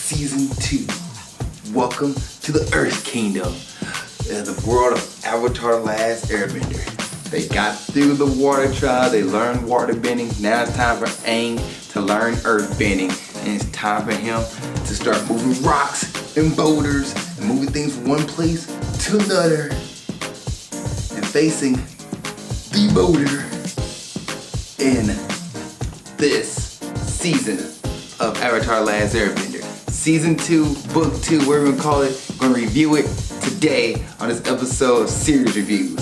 Season 2. Welcome to the Earth Kingdom, the world of Avatar the Last Airbender. They got through the water trial, they learned water bending. Now it's time for Aang to learn earth bending. And it's time for him to start moving rocks and boulders and moving things from one place to another. And facing the boulder in this season of Avatar the Last Airbender. Season 2, Book 2, whatever we're gonna call it. We're gonna review it today on this episode of Series Reviews.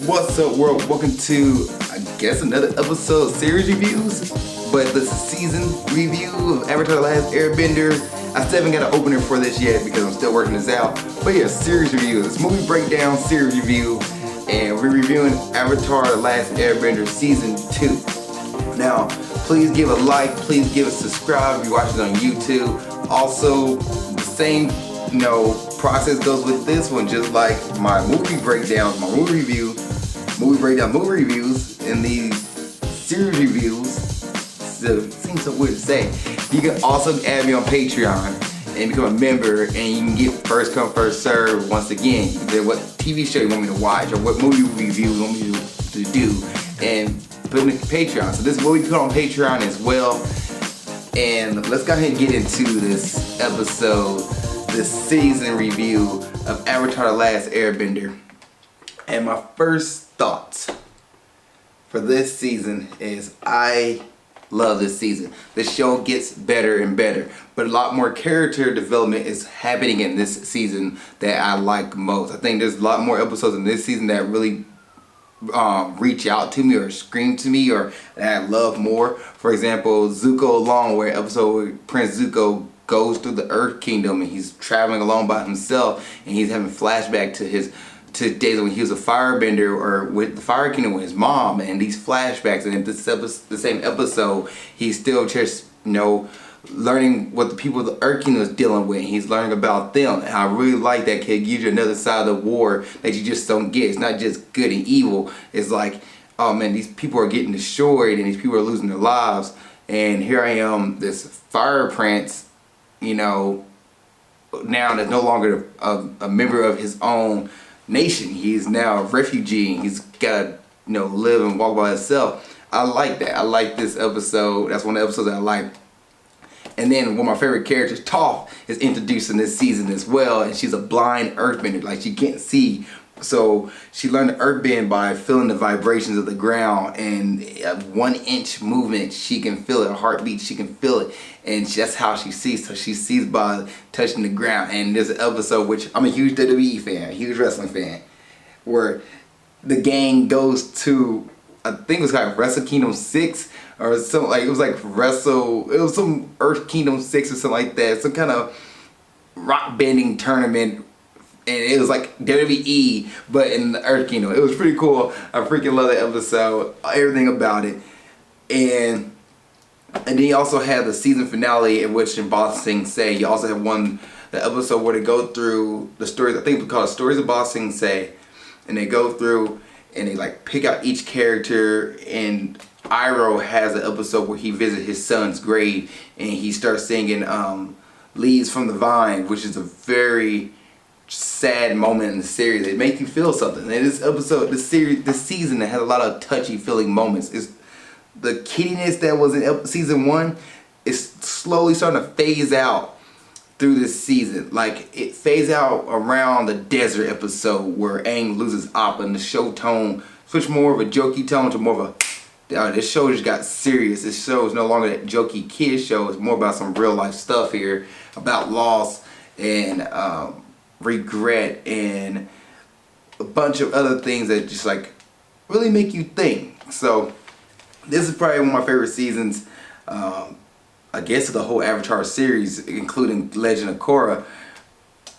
What's up, world? Welcome to, I guess, another episode of Series Reviews, but the season review of Avatar the Last Airbender. I still haven't got an opener for this yet because I'm still working this out. But yeah, series review. It's movie breakdown, series review, and we're reviewing Avatar the Last Airbender Season 2. Now, please give a like, please give a subscribe if you're watching on YouTube. Also, the same process goes with this one, just like my movie breakdowns, my movie reviews, and these series reviews. It seems so weird to say. You can also add me on Patreon and become a member, and you can get first come, first serve. Once again, you can say what TV show you want me to watch or what movie review you want me to do, and put it in Patreon. So this is what we put on Patreon as well. And let's go ahead and get into this episode, this season review of Avatar the Last Airbender. And my first thoughts for this season is I love this season. The show gets better and better, but a lot more character development is happening in this season that I like most. I think there's a lot more episodes in this season that really reach out to me or scream to me or that I love more. For example, Zuko Along, where episode where Prince Zuko goes through the Earth Kingdom and he's traveling along by himself and he's having flashback to days when he was a firebender or with the Fire Kingdom with his mom, and these flashbacks, and in the same episode he's still just learning what the people of the Earth Kingdom is dealing with. He's learning about them, and I really like that kid. Gives you another side of the war that you just don't get. It's not just good and evil. It's like, oh man, these people are getting destroyed and these people are losing their lives, and here I am, this fire prince, now that's no longer a member of his own nation. He's now a refugee. He's got to live and walk by himself. I like that. I like this episode. That's one of the episodes that I like. And then one of my favorite characters, Toph, is introduced in this season as well, and she's a blind earthbender. Like, she can't see, so she learned to earthbend by feeling the vibrations of the ground, and a 1-inch movement she can feel it. A heartbeat, she can feel it, and that's how she sees. So she sees by touching the ground. And there's an episode, which I'm a huge WWE fan, a huge wrestling fan, where the gang goes to, I think it was like Wrestle Kingdom 6 or something, like it was some Earth Kingdom 6 or something like that, some kind of rock bending tournament, and it was like WWE but in the Earth Kingdom. It was pretty cool. I freaking love that episode, everything about it. And then you also have the season finale in which in Ba Sing Se, you also have the episode where they go through the stories, I think we call it Stories of Ba Sing Se, and they go through and they like pick out each character, and Iroh has an episode where he visits his son's grave and he starts singing Leaves from the Vine, which is a very sad moment in the series. It makes you feel something. And this episode, this season, that has a lot of touchy feeling moments. It's the kiddiness that was in season 1 is slowly starting to phase out through this season. Like, it fades out around the desert episode where Aang loses Appa, and the show tone switched more of a jokey tone to more of a this show just got serious. This show is no longer that jokey kid show. It's more about some real life stuff here, about loss and regret and a bunch of other things that just like really make you think. So this is probably one of my favorite seasons, I guess, of the whole Avatar series, including Legend of Korra.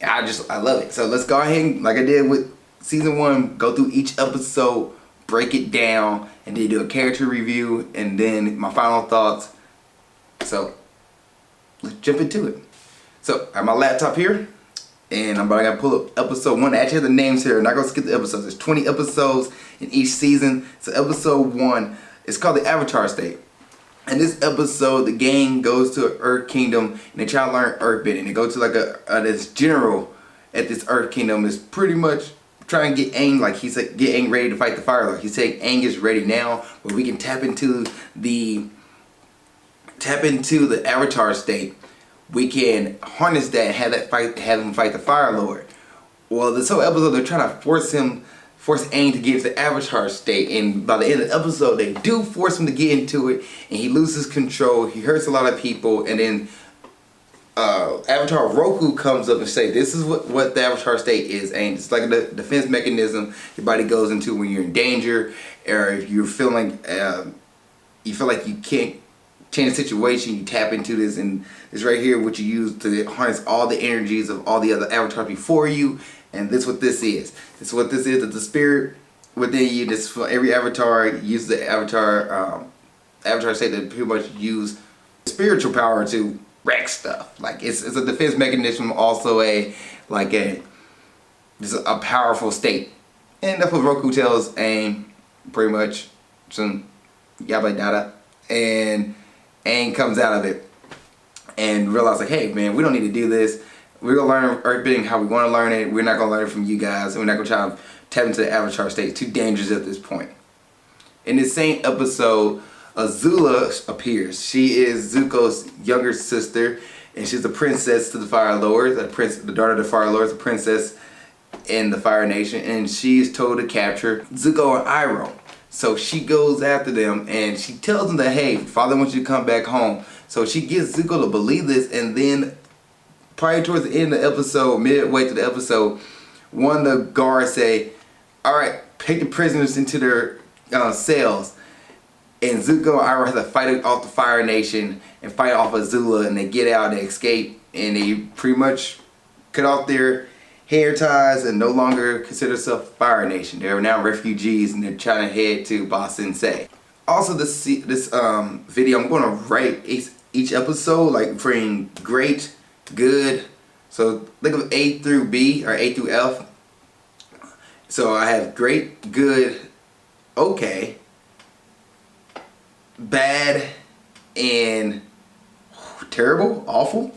I love it. So let's go ahead and, like I did with season 1, go through each episode, break it down, and then do a character review, and then my final thoughts. So let's jump into it. So I have my laptop here, And I'm about to pull up episode 1. I actually have the names here. I'm not going to skip the episodes. There's 20 episodes in each season. So episode 1, it's called the Avatar State. In this episode, the gang goes to an Earth Kingdom and they try to learn Earthbending. They go to like this general at this Earth Kingdom is pretty much trying to get Aang, like he's like, get Aang ready to fight the Fire Lord. He's saying Aang is ready now, but we can tap into the Avatar State. We can harness that and have him fight the Fire Lord. Well, this whole episode they're trying to force Aang to get into the Avatar State, and by the end of the episode they do force him to get into it, and he loses control. He hurts a lot of people, and then Avatar Roku comes up and say, "This is what the Avatar State is, Aang. It's like a defense mechanism your body goes into when you're in danger, or if you're feeling you feel like you can't change the situation. You tap into this, and it's right here what you use to harness all the energies of all the other avatars before you." And this is what this is. This is what this is. It's the spirit within you. This for every avatar uses the avatar state to pretty much use spiritual power to wreck stuff. Like it's a defense mechanism, also just a powerful state. And that's what Roku tells Aang, pretty much some yabba yada. And Aang comes out of it and realizes, like, hey man, we don't need to do this. We're gonna learn Earthbending how we want to learn it. We're not gonna learn it from you guys, and we're not gonna try to tap into the Avatar State. It's too dangerous at this point. In this same episode, Azula appears. She is Zuko's younger sister, and she's the princess to the Fire Lord, the daughter of the Fire Lord, the princess in the Fire Nation, and she's told to capture Zuko and Iroh. So she goes after them, and she tells them that, hey, Father wants you to come back home. So she gets Zuko to believe this, and then probably towards the end of the episode, midway through the episode, one of the guards say, all right, take the prisoners into their cells. And Zuko and Iroh have to fight off the Fire Nation and fight off Azula, and they get out, they escape, and they pretty much cut off their hair ties and no longer consider themselves Fire Nation. They're now refugees, and they're trying to head to Ba Sing Se. Also, this video, I'm going to rate each episode, like from great, good. So think of A through B or A through F. So I have great, good, okay, bad, and terrible, awful.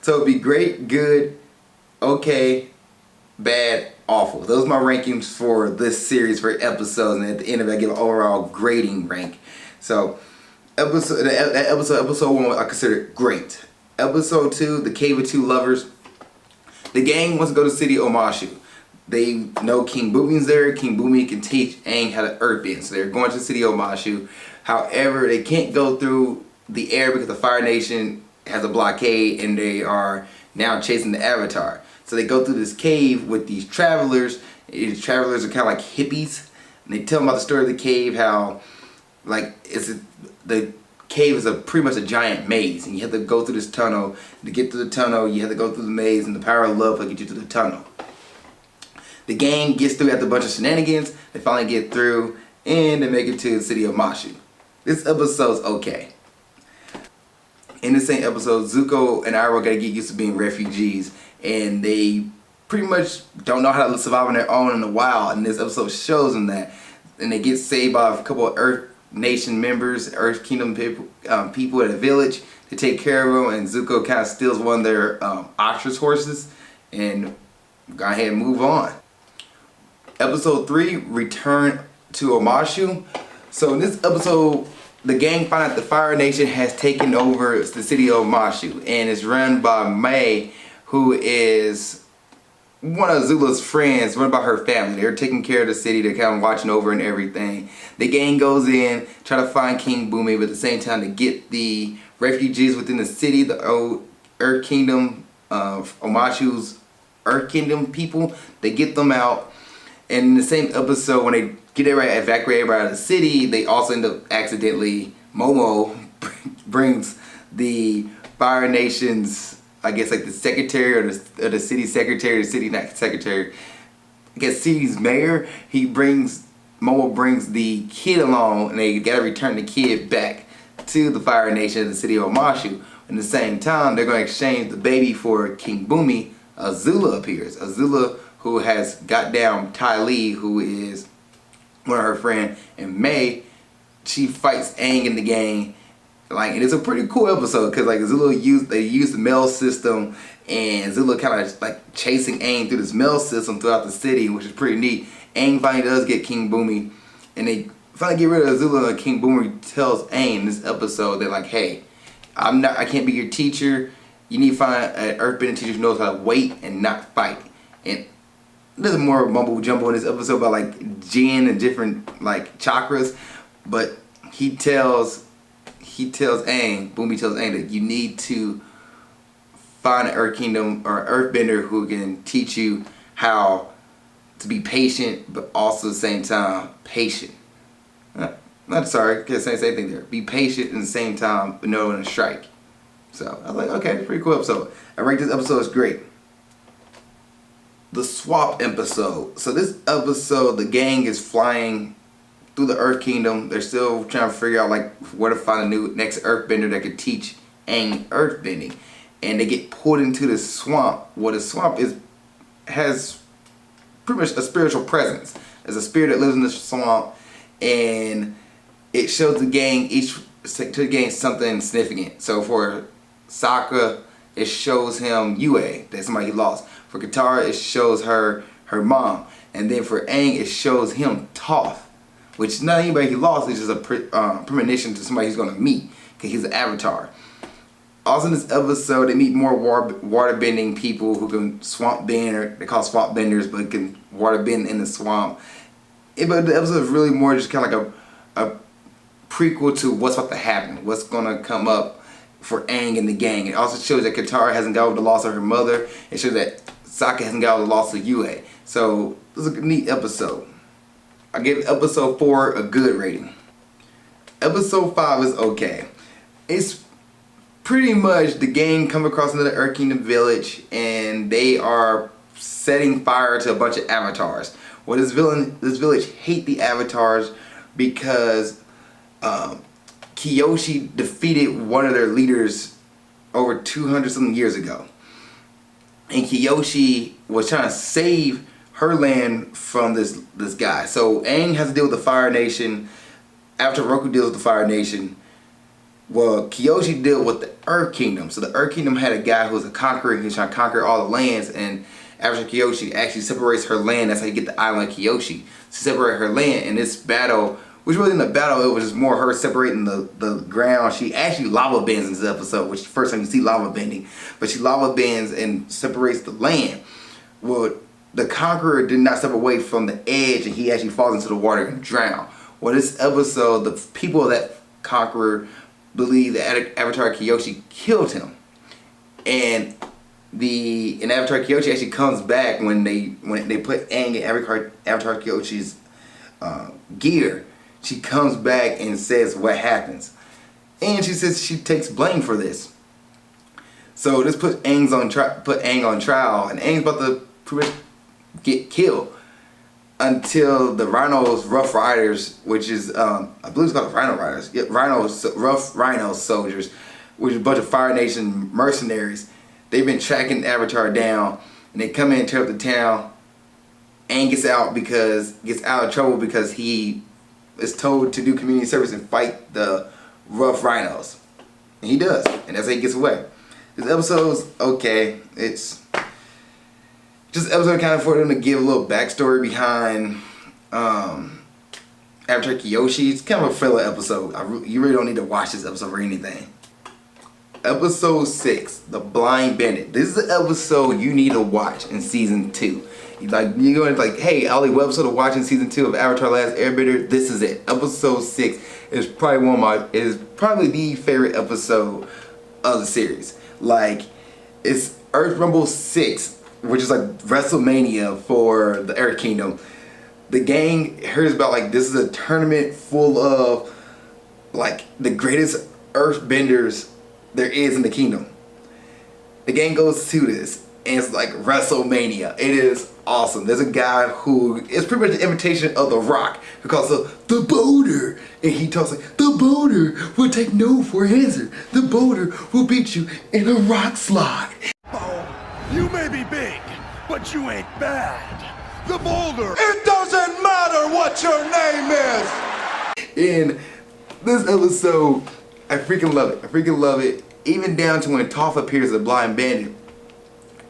So it'd be great, good, okay, bad, awful. Those are my rankings for this series for episodes, and at the end of it I give an overall grading rank. So episode 1 I consider great. Episode 2, The Cave of Two Lovers. The gang wants to go to the city of Omashu. They know King Bumi's there. King Bumi can teach Aang how to earthbend. So they're going to the city of Omashu. However, they can't go through the air because the Fire Nation has a blockade, and they are now chasing the Avatar. So they go through this cave with these travelers. These travelers are kind of like hippies. And they tell them about the story of the cave, how like the cave is pretty much a giant maze, and you have to go through this tunnel. To get through the tunnel, you have to go through the maze, and the power of love will get you to the tunnel. The gang gets through after a bunch of shenanigans. They finally get through, and they make it to the city of Omashu. This episode's okay. In the same episode, Zuko and Iroh gotta get used to being refugees, and they pretty much don't know how to survive on their own in the wild, and this episode shows them that. And they get saved by a couple of Earth Nation members, Earth Kingdom people at a village. They take care of them, and Zuko kind of steals one of their ostrich horses, and go ahead and move on. Episode 3, Return to Omashu. So in this episode, the gang find out the Fire Nation has taken over the city of Omashu, and it's run by Mai, who is one of Azula's friends, run by her family. They're taking care of the city, they're kind of watching over and everything. The gang goes in, try to find King Bumi, but at the same time to get the refugees within the city, the old Earth Kingdom, Omashu's Earth Kingdom people, they get them out. And in the same episode, when they get everybody, evacuate everybody out of the city, they also end up accidentally, Momo brings the Fire Nation's, I guess like the secretary or the city secretary, not secretary, I guess city's mayor, Momo brings the kid along, and they gotta return the kid back to the Fire Nation of the city of Omashu. At the same time, they're gonna exchange the baby for King Bumi, Azula appears. Azula, who has got down Ty Lee, who is one of her friends, and May, she fights Aang in the gang. Like, and it's a pretty cool episode because like Azula used the mail system, and Azula kind of like chasing Aang through this mail system throughout the city, which is pretty neat. Aang finally does get King Boomy, and they finally get rid of Azula, and King Boomy tells Aang in this episode, they're like, hey, I can't be your teacher. You need to find an earthbending teacher who knows how to wait and not fight. And there's more mumble jumbo in this episode about like Jin and different like chakras, but he tells Aang, Boomy tells Aang that you need to find an Earth Kingdom or Earthbender who can teach you how to be patient, but also at the same time patient. Not sorry, can't say the same thing there. Be patient at the same time, but know when to strike. So I was like, okay, it's a pretty cool episode. I rate this episode as great. The swap episode. So this episode, the gang is flying through the Earth Kingdom. They're still trying to figure out like where to find a new next Earthbender that could teach Aang Earthbending. And they get pulled into the swamp. Well, the swamp has pretty much a spiritual presence. There's a spirit that lives in the swamp, and it shows the gang something significant. So for Zakka, it shows him Yue, that's somebody he lost. For Katara, it shows her mom. And then for Aang, it shows him Toph, which not anybody he lost, it's just a premonition to somebody he's going to meet, because he's an avatar. Also in this episode, they meet more water bending people who can swamp bend, or they call swamp benders, but can water bend in the swamp. But the episode is really more just kind of like a prequel to what's about to happen, what's going to come up for Aang and the gang. It also shows that Katara hasn't got over the loss of her mother. It shows that Zakka hasn't got over the loss of Yue. So this is a neat episode. I gave episode 4 a good rating. Episode 5 is okay. It's pretty much the gang come across another Earth Kingdom village, and they are setting fire to a bunch of avatars. Well, this village hate the avatars because Kyoshi defeated one of their leaders over 200 something years ago. And Kyoshi was trying to save her land from this guy. So Aang has to deal with the Fire Nation. After Roku deals with the Fire Nation, well, Kyoshi dealt with the Earth Kingdom. So the Earth Kingdom had a guy who was a conqueror. He was trying to conquer all the lands, and after Kyoshi actually separates her land, that's how you get the island of Kyoshi. She separated her land in this battle, which wasn't a battle, it was just more her separating the ground. She actually lava bends in this episode, which is the first time you see lava bending. But she lava bends and separates the land. Well, the conqueror did not step away from the edge, and he actually falls into the water and drown. Well, this episode, the people of that conqueror believe that Avatar Kyoshi killed him. And Avatar Kyoshi actually comes back when they put Aang in Avatar Kyoshi's gear. She comes back and says what happens, and she says she takes blame for this. So this put Aang on trial, and Aang's about to pretty much get killed until the Rhino's Rough Riders, which is I believe it's called Rhino Riders, yeah, Rough Rhino soldiers, which is a bunch of Fire Nation mercenaries. They've been tracking Avatar down, and they come in and tear up the town. Aang gets out of trouble because he is told to do community service and fight the Rough Rhinos, and he does, and that's how he gets away. This episode's okay. It's just an episode kind of for them to give a little backstory behind Avatar Kyoshi. It's kind of a filler episode. You really don't need to watch this episode for anything. Episode 6, The Blind Bandit. This is the episode you need to watch in season 2. You're going like, hey, Ollie, what episode to watch in season 2 of Avatar the Last Airbender? This is it. Episode 6 is probably the favorite episode of the series. Like, it's Earth Rumble 6, which is like WrestleMania for the Earth Kingdom. The gang hears about like this is a tournament full of like the greatest earthbenders there is in the kingdom. The gang goes to this, and it's like WrestleMania. It is awesome. There's a guy who is pretty much an imitation of The Rock, who calls the boulder, and he talks like, the boulder will take no for an answer. The boulder will beat you in a rock slide. You may be big, but you ain't bad. The boulder. It doesn't matter what your name is. In this episode, I freaking love it. I freaking love it. Even down to when Toph appears as a blind bandit.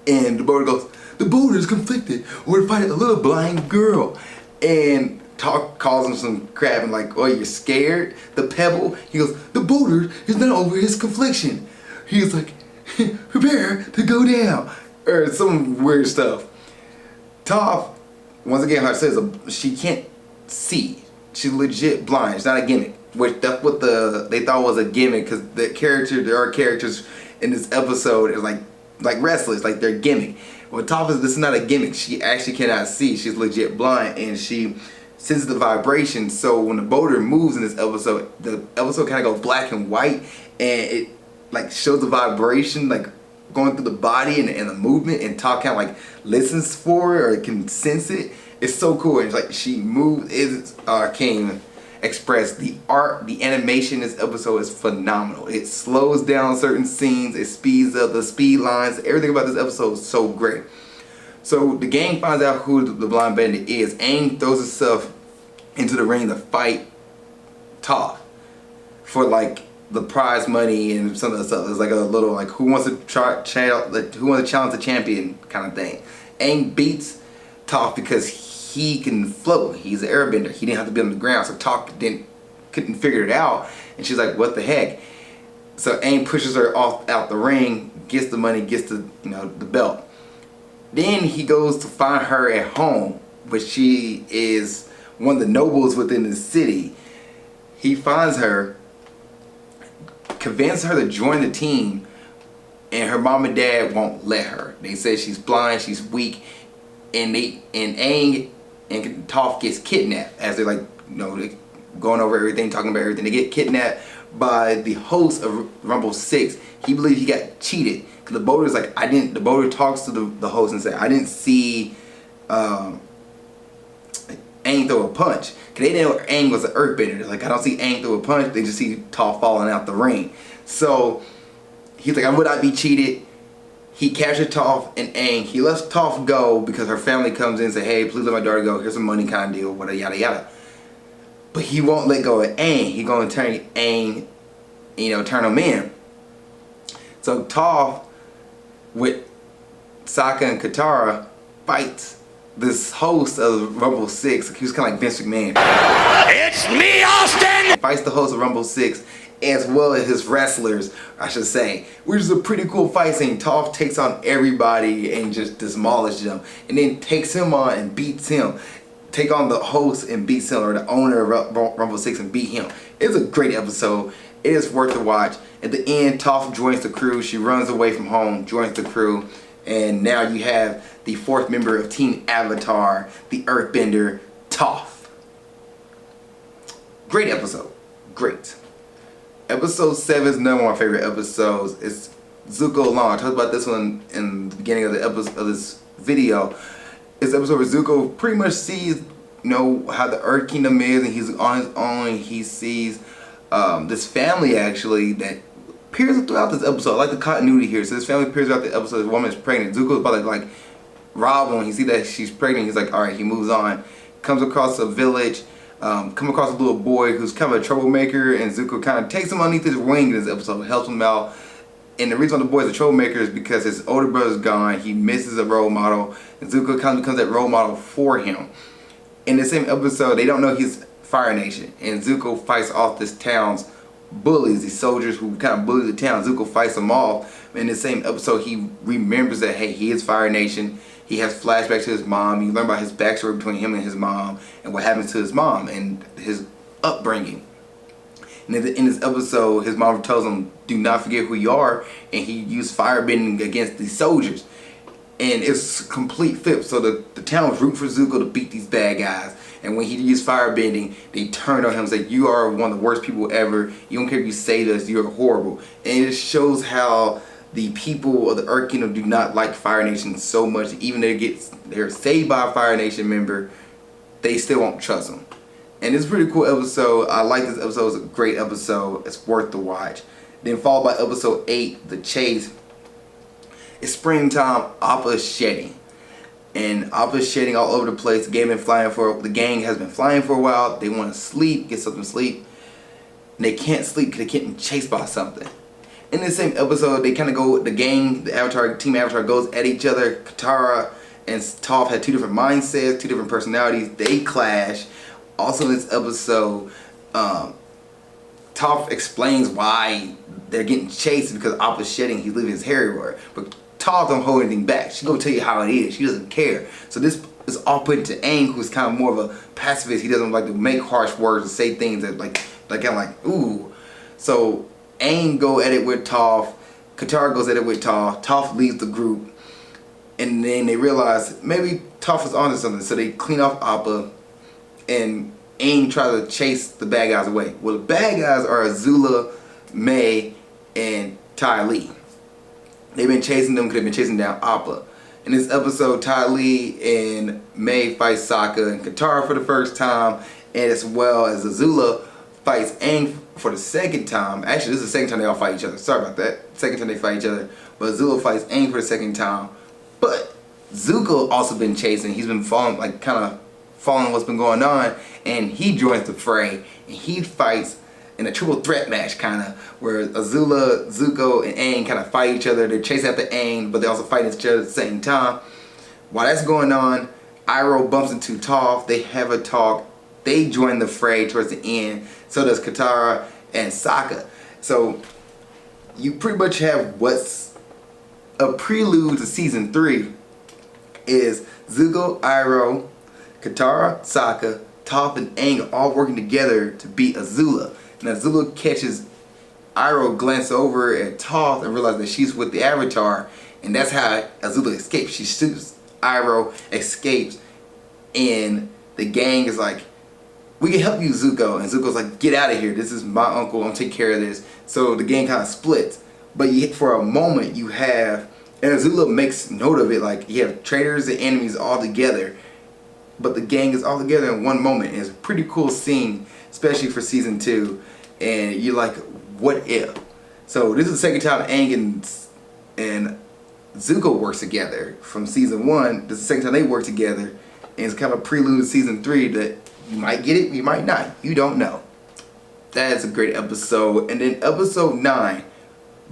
And the boulder goes, the boulder is conflicted. We're to fight a little blind girl. And Toph calls him some crap and like, oh, you're scared? The pebble? He goes, the boulder is not over his confliction. He was like, prepare to go down. Or some weird stuff. Toph, once again, her says she can't see. She's legit blind. It's not a gimmick. Which that's what they thought was a gimmick, because there are characters in this episode is like wrestlers, like they're gimmick. Well, Toph this is not a gimmick. She actually cannot see. She's legit blind, and she senses the vibration. So when the boulder moves in this episode, the episode kind of goes black and white, and it like shows the vibration like going through the body and the movement, and Toph kind of like listens for it or can sense it. It's so cool. And it's like she moves. It's King Express. The art, the animation in this episode is phenomenal. It slows down certain scenes, it speeds up the speed lines. Everything about this episode is so great. So the gang finds out who the blind bandit is. Aang throws himself into the ring to fight Toph for like the prize money and some of the stuff. It's like a little like who wants to challenge the champion kind of thing. Aang beats Toph because he can float. He's an airbender. He didn't have to be on the ground. So Toph couldn't figure it out. And she's like, what the heck? So Aang pushes her out the ring, gets the money, gets the the belt. Then he goes to find her at home, but she is one of the nobles within the city. He finds her, convinces her to join the team, and her mom and dad won't let her. They say she's blind, she's weak, and Aang and Toph gets kidnapped as they're like, going over everything, talking about everything. They get kidnapped by the host of Rumble 6. He believes he got cheated. Cause the boulder's like, the boulder talks to the host and says, I didn't see Aang throw a punch. Cause they didn't know Aang was an earthbender. They're like, I don't see Aang throw a punch. They just see Toph falling out the ring. So he's like, I would not be cheated. He captured Toph and Aang. He lets Toph go because her family comes in and say, hey, please let my daughter go. Here's some money kind of deal, whatever, yada yada. But he won't let go of Aang. He's going to turn Aang, turn him in. So Toph, with Zakka and Katara, fights this host of Rumble 6. He was kind of like Vince McMahon. It's me, Austin! Fights the host of Rumble 6, as well as his wrestlers, I should say. Which is a pretty cool fight scene. Toph takes on everybody and just demolishes them. And then takes him on and beats him. Take on the host and beats him, or the owner of Rumble 6 and beat him. It's a great episode. It is worth the watch. At the end, Toph joins the crew. She runs away from home, joins the crew. And now you have the 4th member of Team Avatar, the Earthbender, Toph. Great episode. Great. Episode 7 is another one of my favorite episodes. It's Zuko Long. I talked about this one in the beginning of the episode of this video. It's the episode where Zuko pretty much sees, how the Earth Kingdom is, and he's on his own. He sees this family actually that appears throughout this episode. I like the continuity here. So this family appears throughout the episode. This woman is pregnant. Zuko's about to like rob one. He sees that she's pregnant. He's like, all right. He moves on. Comes across a village. Come across a little boy who's kind of a troublemaker, and Zuko kind of takes him underneath his wing in this episode, helps him out. And the reason why the boy's a troublemaker is because his older brother's gone. He misses a role model, and Zuko kind of becomes that role model for him. In the same episode, they don't know he's Fire Nation, and Zuko fights off this town's bullies, these soldiers who kind of bully the town. Zuko fights them off. In the same episode, he remembers that, hey, he is Fire Nation. He has flashbacks to his mom. You learn about his backstory between him and his mom, and what happens to his mom and his upbringing. And in this episode, his mom tells him, do not forget who you are, and he used firebending against these soldiers. And it's a complete flip. So the town was rooting for Zuko to beat these bad guys. And when he used firebending, they turned on him and said, you are one of the worst people ever. You don't care if you saved us, you're horrible. And it shows how the people of the Earth Kingdom do not like Fire Nation so much. Even though they're saved by a Fire Nation member, they still won't trust them. And it's a pretty cool episode. I like this episode. It's a great episode. It's worth the watch. Then followed by episode 8, The Chase. It's springtime. Appa's shedding. And Appa's shedding all over the place. The gang has been flying for a while. They want to sleep, get something to sleep. And they can't sleep because they're getting chased by something. In the same episode, they kind of go, the gang, Team Avatar goes at each other. Katara and Toph had two different mindsets, two different personalities. They clash. Also in this episode, Toph explains why they're getting chased because Appa's shedding. He's leaving his hair everywhere. But Toph don't hold anything back. She gonna tell you how it is. She doesn't care. So this is all put into Aang, who's kind of more of a pacifist. He doesn't like to make harsh words and say things that like kind of like ooh. So Aang go at it with Toph. Katara goes at it with Toph. Toph leaves the group, and then they realize maybe Toph is onto something. So they clean off Appa, and Aang tries to chase the bad guys away. Well, the bad guys are Azula, Mai, and Ty Lee. They've been chasing them because they've been chasing down Appa. In this episode, Ty Lee and Mai fight Zakka and Katara for the first time, and as well as Azula fights Aang for the second time. Actually, this is the second time they all fight each other. Sorry about that. Second time they fight each other. But Azula fights Aang for the second time. But Zuko also been chasing. He's been following, like kind of following what's been going on, and he joins the fray, and he fights in a triple threat match, kind of, where Azula, Zuko, and Aang kind of fight each other. They chase after Aang, but they also fight each other at the same time. While that's going on, Iroh bumps into Toph. They have a talk. They join the fray towards the end. So does Katara and Zakka. So you pretty much have what's a prelude to season 3 is Zuko, Iroh, Katara, Zakka, Toph, and Aang all working together to beat Azula. And Azula catches Iroh glance over at Toph and realizes that she's with the Avatar, and that's how Azula escapes. She shoots Iroh, escapes, and the gang is like, we can help you, Zuko. And Zuko's like, get out of here. This is my uncle. I'm gonna take care of this. So the gang kind of splits. But for a moment, you have, and Azula makes note of it, like you have traitors and enemies all together. But the gang is all together in one moment. And it's a pretty cool scene, especially for season 2. And you're like, what if? So this is the second time Aang and Zuko works together from season 1. This is the second time they work together. And it's kind of a prelude to season 3 that you might get it, you might not. You don't know. That is a great episode. And then episode 9,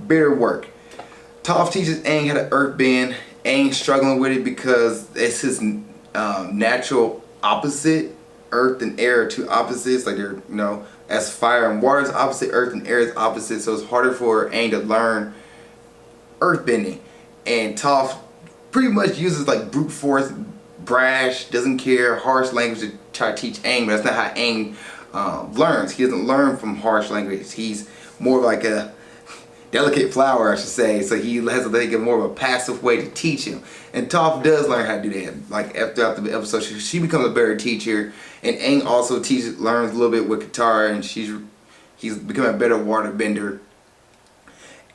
Bitter Work. Toph teaches Aang how to earthbend. Aang's struggling with it because it's his natural opposite. Earth and air are two opposites, like they're, you know, as fire and water is opposite, earth and air is opposite, so it's harder for Aang to learn earthbending. And Toph pretty much uses like brute force, brash, doesn't care, harsh language to try to teach Aang, but that's not how Aang learns. He doesn't learn from harsh language. He's more like a delicate flower, I should say, so he has to think of more of a passive way to teach him. And Toph does learn how to do that. Like after the episode, she becomes a better teacher, and Aang also learns a little bit with Katara, and he's become a better water bender.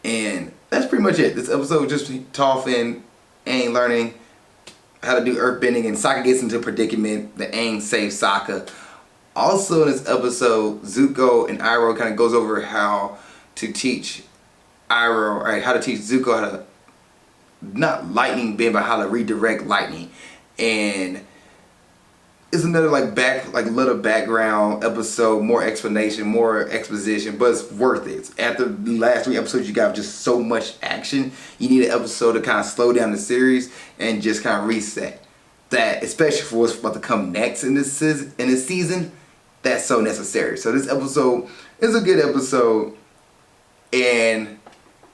And that's pretty much it. This episode just Toph and Aang learning how to do earthbending, and Zakka gets into a predicament that Aang saves Zakka. Also in this episode, Zuko and Iroh kind of goes over how to teach Iroh, or how to teach Zuko how to not lightning bend, but how to redirect lightning. And it's another little background episode, more explanation, more exposition, but it's worth it. After the last 3 episodes, you got just so much action. You need an episode to kind of slow down the series and just kind of reset. That, especially for what's about to come next in this season, that's so necessary. So this episode is a good episode, and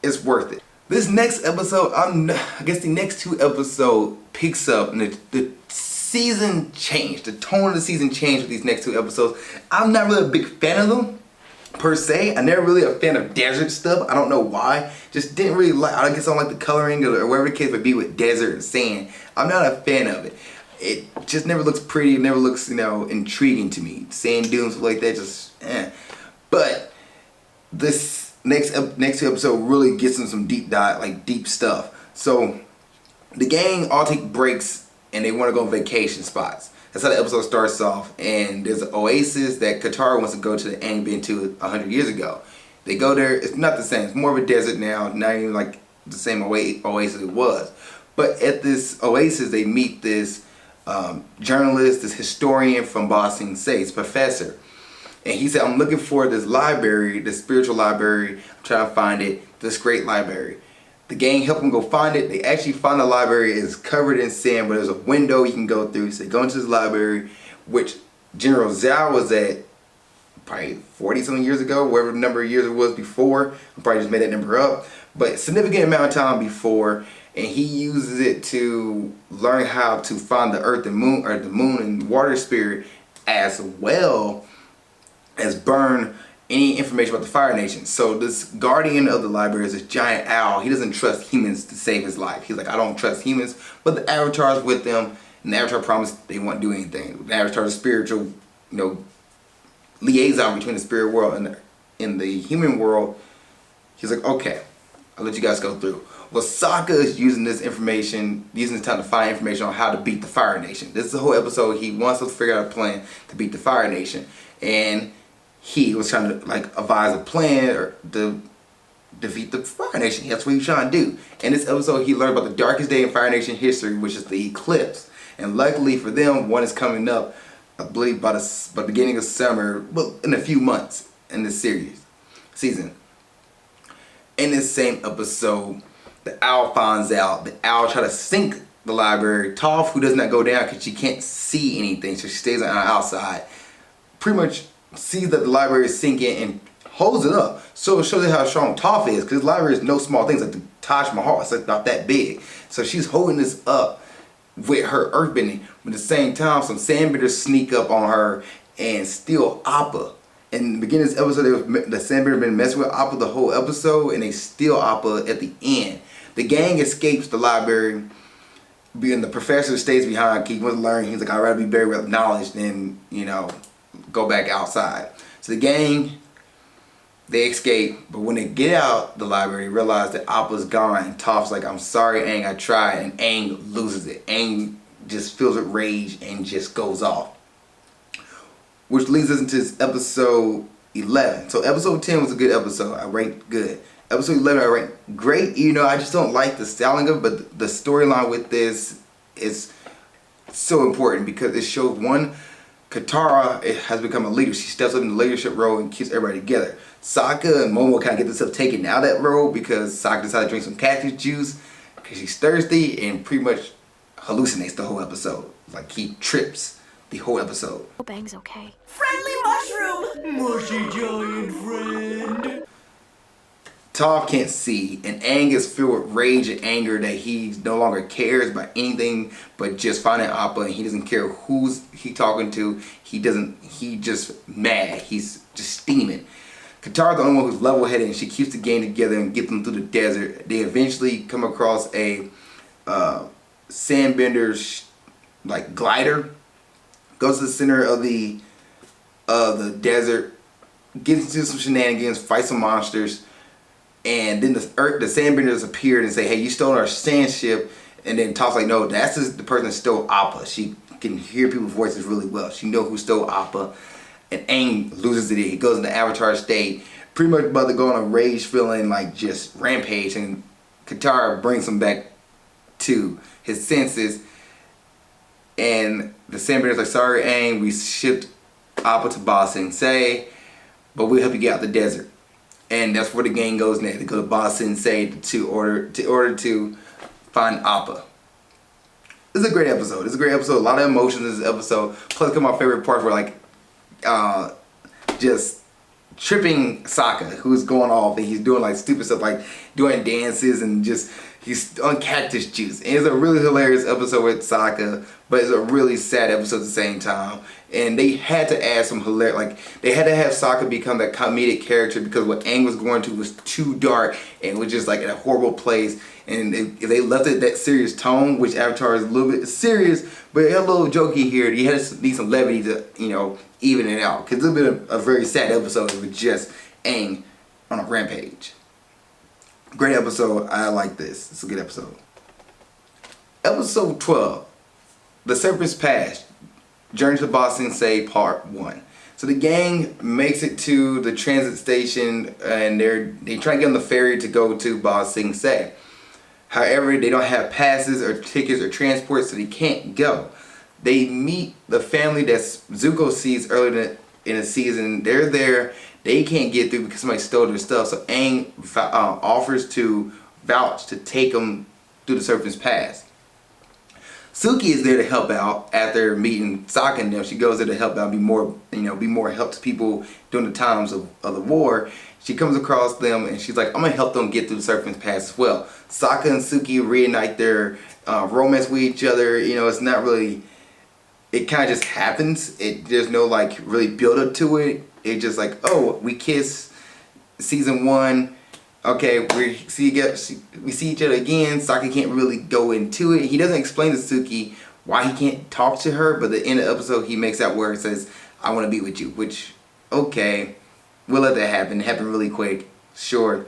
it's worth it. This next episode, I guess the next 2 episodes picks up, and the season changed. The tone of the season changed with these next 2 episodes. I'm not really a big fan of them, per se. I'm never really a fan of desert stuff. I don't know why. Just didn't really like, I guess I don't like the coloring or whatever the case would be with desert and sand. I'm not a fan of it. It just never looks pretty. It never looks, you know, intriguing to me. Sand dunes like that, just But this next 2 episodes really gets in some deep stuff. So the gang all take breaks and they want to go on vacation spots. That's how the episode starts off. And there's an oasis that Katara wants to go to that Aang been to 100 years ago. They go there. It's not the same. It's more of a desert now. Not even like the same oasis it was. But at this oasis, they meet this journalist, this historian from Ba Sing Se, this professor. And he said, I'm looking for this library, this spiritual library. I'm trying to find it, this great library. The gang help them go find it. They actually find the library. It's covered in sand, but there's a window you can go through. So they go into this library, which General Zhao was at probably 40 something years ago, whatever number of years it was before. I probably just made that number up. But significant amount of time before. And he uses it to learn how to find the earth and moon, or the moon and water spirit, as well as burn any information about the Fire Nation. So this guardian of the library is this giant owl. He doesn't trust humans to save his life. He's like, I don't trust humans, but the Avatar's with them, and the Avatar promised they won't do anything. The Avatar's spiritual, liaison between the spirit world and the human world. He's like, okay, I'll let you guys go through. Well, Zakka is using this information, using this time to find information on how to beat the Fire Nation. This is the whole episode. He wants us to figure out a plan to beat the Fire Nation, and he was trying to advise a plan or to defeat the Fire Nation. That's what he's trying to do. In this episode, he learned about the darkest day in Fire Nation history, which is the eclipse. And luckily for them, one is coming up, I believe, by the beginning of summer, well, in a few months in this season. In this same episode, the owl finds out. The owl try to sink the library. Toph, who does not go down because she can't see anything, so she stays on the outside, pretty much sees that the library is sinking and holds it up. So it shows you how strong Toph is, because the library is no small things, like the Taj Mahal. It's like not that big. So she's holding this up with her earthbending. But at the same time, some sandbenders sneak up on her and steal Appa. In the beginning of this episode, the sandbender been messing with Appa the whole episode, and they steal Appa at the end. The gang escapes the library, and the professor stays behind. He wants to learn. He's like, I'd rather be buried with knowledge than, go back outside. So the gang, they escape, but when they get out the library, they realize that Appa's gone, and Toph's like, I'm sorry, Aang, I tried, and Aang loses it. Aang just feels with rage and just goes off. Which leads us into this episode 11. So episode 10 was a good episode. I ranked good. Episode 11 I ranked great. I just don't like the styling of it, but the storyline with this is so important because it shows, one, Katara has become a leader. She steps up in the leadership role and keeps everybody together. Sokka and Momo kind of get themselves taken out of that role because Sokka decided to drink some cactus juice because she's thirsty and pretty much hallucinates the whole episode. Like, he trips the whole episode. Bang's okay. Friendly mushroom! Mushy giant friend! Toph can't see, and Aang is filled with rage and anger that he no longer cares about anything but just finding Appa, and he doesn't care who's he talking to. He just mad. He's just steaming. Katara's the only one who's level-headed, and she keeps the gang together and gets them through the desert. They eventually come across a sandbender's glider. Goes to the center of the desert, gets into some shenanigans, fights some monsters. And then the sandbenders appeared and say, hey, you stole our sand ship. And then Toph's like, no, that's just the person that stole Appa. She can hear people's voices really well. She knows who stole Appa. And Aang loses it. He goes into Avatar state, pretty much about to go on a rage feeling, just rampage. And Katara brings him back to his senses. And the sandbender's like, sorry, Aang, we shipped Appa to Ba Sing Se, but we'll help you get out the desert. And that's where the gang goes next. They go to Ba Sing Se to order to find Appa. This is a great episode. It's a great episode. A lot of emotions in this episode. Plus, a couple of my favorite parts were just tripping Sokka, who's going off and he's doing stupid stuff, like doing dances and he's on cactus juice. And it's a really hilarious episode with Sokka, but it's a really sad episode at the same time. And they had to add some hilarious, they had to have Sokka become that comedic character because what Aang was going to was too dark and was just in a horrible place. And if they left it that serious tone, which Avatar is a little bit serious, but it had a little jokey here. You had to need some levity to, even it out. Because it's been a very sad episode with just Aang on a rampage. Great episode. I like this. It's a good episode. Episode 12. The Serpent's Pass. Journey to Ba Sing Se Part 1. So the gang makes it to the transit station and they try to get on the ferry to go to Ba Sing Se. However, they don't have passes or tickets or transport, so they can't go. They meet the family that Zuko sees earlier in the season. They're there. They can't get through because somebody stole their stuff. So Aang offers to vouch to take them through the Serpent's Pass. Suki is there to help out after meeting Zakka and them. She goes there to help out, be more help to people during the times of the war. She comes across them and she's like, I'm gonna help them get through the Serpent's Pass as well. Zakka and Suki reunite their romance with each other. You know, it's not really, it kind of just happens. There's no like really build up to it. It's just like, oh, we kiss season 1. Okay, we see each other again. Zakka can't really go into it. He doesn't explain to Suki why he can't talk to her, but at the end of the episode he makes out where it says, I want to be with you, which, okay, we'll let that happen. It happened really quick, sure.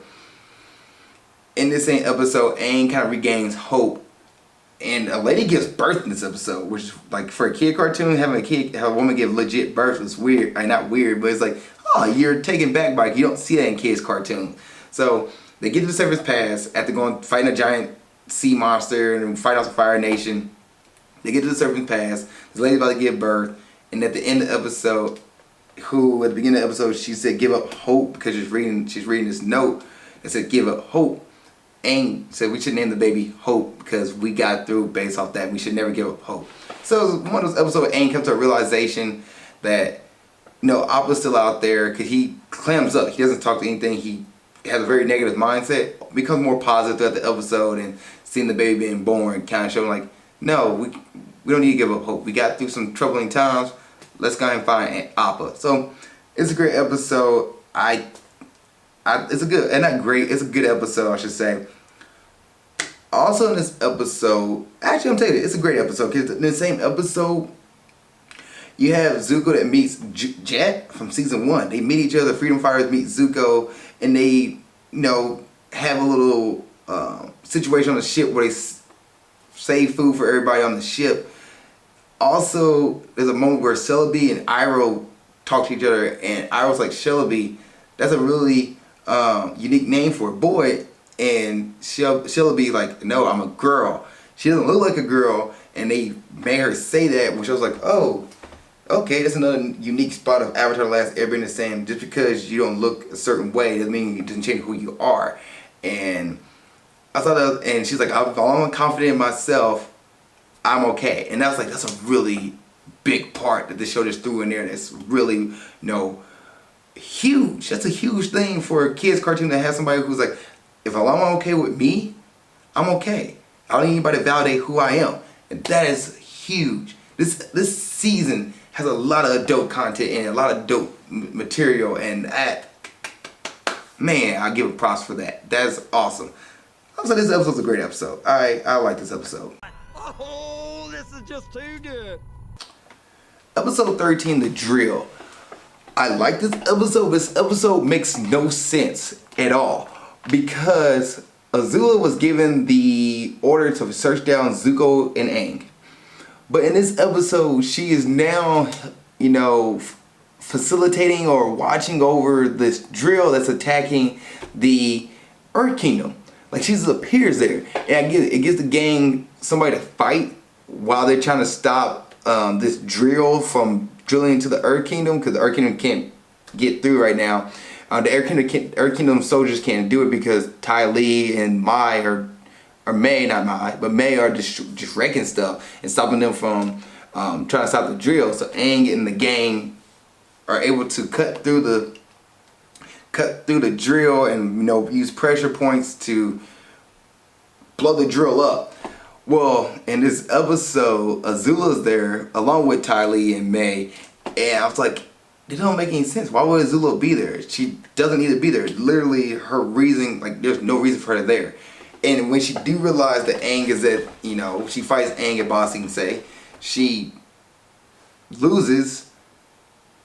In this same episode, Aang kind of regains hope, and a lady gives birth in this episode, which, like, for a kid cartoon, have a woman give legit birth is weird. Not weird, but it's like, oh, you're taken back by it. You don't see that in kids' cartoons. So they get to the Serpent's Pass after fighting a giant sea monster and fight off the Fire Nation. They get to the Serpent's Pass. This lady's about to give birth, and at the end of the episode, at the beginning of the episode, she said, "Give up hope," because she's reading this note that said, "Give up hope." Aang said we should name the baby Hope because we got through based off that. We should never give up hope. So it was one of those episodes where Aang comes to a realization that, Appa's still out there, because he clams up. He doesn't talk to anything. He has a very negative mindset. Becomes more positive throughout the episode, and seeing the baby being born kind of showing like, no, we don't need to give up hope. We got through some troubling times. Let's go ahead and find Appa. So it's a great episode. It's a good episode, I should say. Also in this episode, actually I'm telling you, it's a great episode because in the same episode, you have Zuko that meets Jet from season 1. They meet each other. Freedom Fighters meet Zuko, and they, have a little situation on the ship where they save food for everybody on the ship. Also, there's a moment where Celebi and Iroh talk to each other, and Iroh's like, Celebi, that's a really unique name for a boy. And Celebi like, no, I'm a girl. She doesn't look like a girl, and they made her say that, which I was like, oh, okay, that's another unique spot of Avatar the Last Airbender saying just because you don't look a certain way doesn't mean it doesn't change who you are. And I thought that, and she's like, I'm confident in myself, I'm okay. And I was like, that's a really big part that the show just threw in there. That's really, huge. That's a huge thing for a kid's cartoon to have somebody who's like, if I'm okay with me, I'm okay. I don't need anybody to validate who I am. And that is huge. This season has a lot of adult content in it, a lot of dope material, and man, I give it props for that. That's awesome. Also, this episode's a great episode. I like this episode. Oh, this is just too good. Episode 13, The Drill. I like this episode, but this episode makes no sense at all because Azula was given the order to search down Zuko and Aang. But in this episode, she is now, facilitating or watching over this drill that's attacking the Earth Kingdom. Like, she just appears there. And it gives the gang somebody to fight while they're trying to stop this drill from drilling into the Earth Kingdom, because the Earth Kingdom can't get through right now. The Earth Kingdom soldiers can't do it because Ty Lee and Mai are May are just wrecking stuff and stopping them from trying to stop the drill. So Aang and the gang are able to cut through the drill and use pressure points to blow the drill up. Well, in this episode, Azula's there along with Ty Lee and May, and I was like, it don't make any sense. Why would Azula be there? She doesn't need to be there. Literally, her reason, like, there's no reason for her there. And when she do realize that Aang is at, she fights Aang at Ba Sing Se, she loses,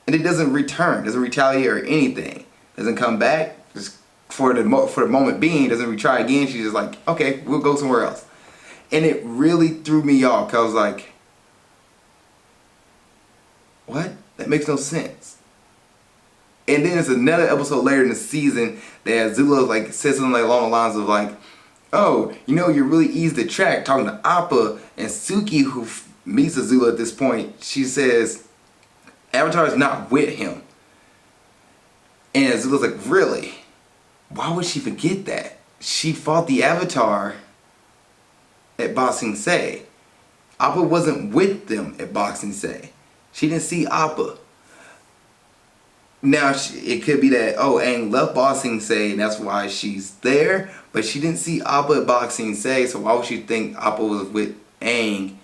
and it doesn't return, doesn't retaliate or anything, doesn't come back. Just for the moment being, doesn't retry again. She's just like, okay, we'll go somewhere else. And it really threw me off because I was like, what? That makes no sense. And then it's another episode later in the season that Azula says something along the lines of oh, you know, you're really easy to track. Talking to Appa and Suki, who meets Azula at this point, she says, Avatar is not with him. And Azula's like, really? Why would she forget that? She fought the Avatar at Ba Sing Se. Appa wasn't with them at Ba Sing Se. She didn't see Appa. Now, it could be that, oh, Aang left Ba Sing Se and that's why she's there. But she didn't see Appa at Ba Sing Se, so why would she think Appa was with Aang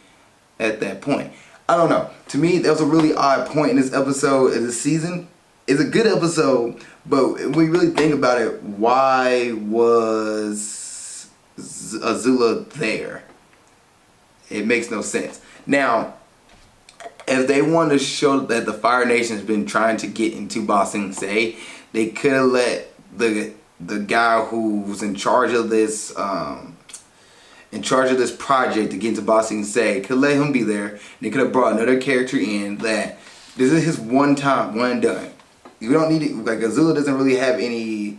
at that point? I don't know. To me, that was a really odd point in this episode of this season. It's a good episode, but when we really think about it, why was Azula there? It makes no sense. Now, if they want to show that the Fire Nation has been trying to get into Ba Sing Se, they could have let the guy who was in charge of this project to get into Ba Sing Se, could let him be there. They could have brought another character in that this is his one time, one and done. You don't need it. Like, Azula doesn't really have any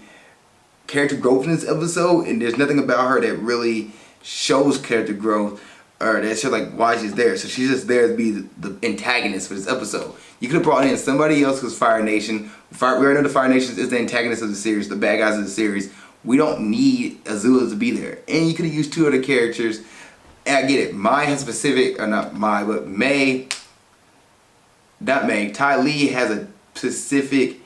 character growth in this episode, and there's nothing about her that really shows character growth or that shows like why she's there. So she's just there to be the antagonist for this episode. You could have brought in somebody else who's Fire Nation. We already know the Fire Nation is the antagonist of the series, the bad guys of the series. We don't need Azula to be there. And you could have used two other characters. And I get it. Mai has specific, or not Mai, but Ty Lee has a specific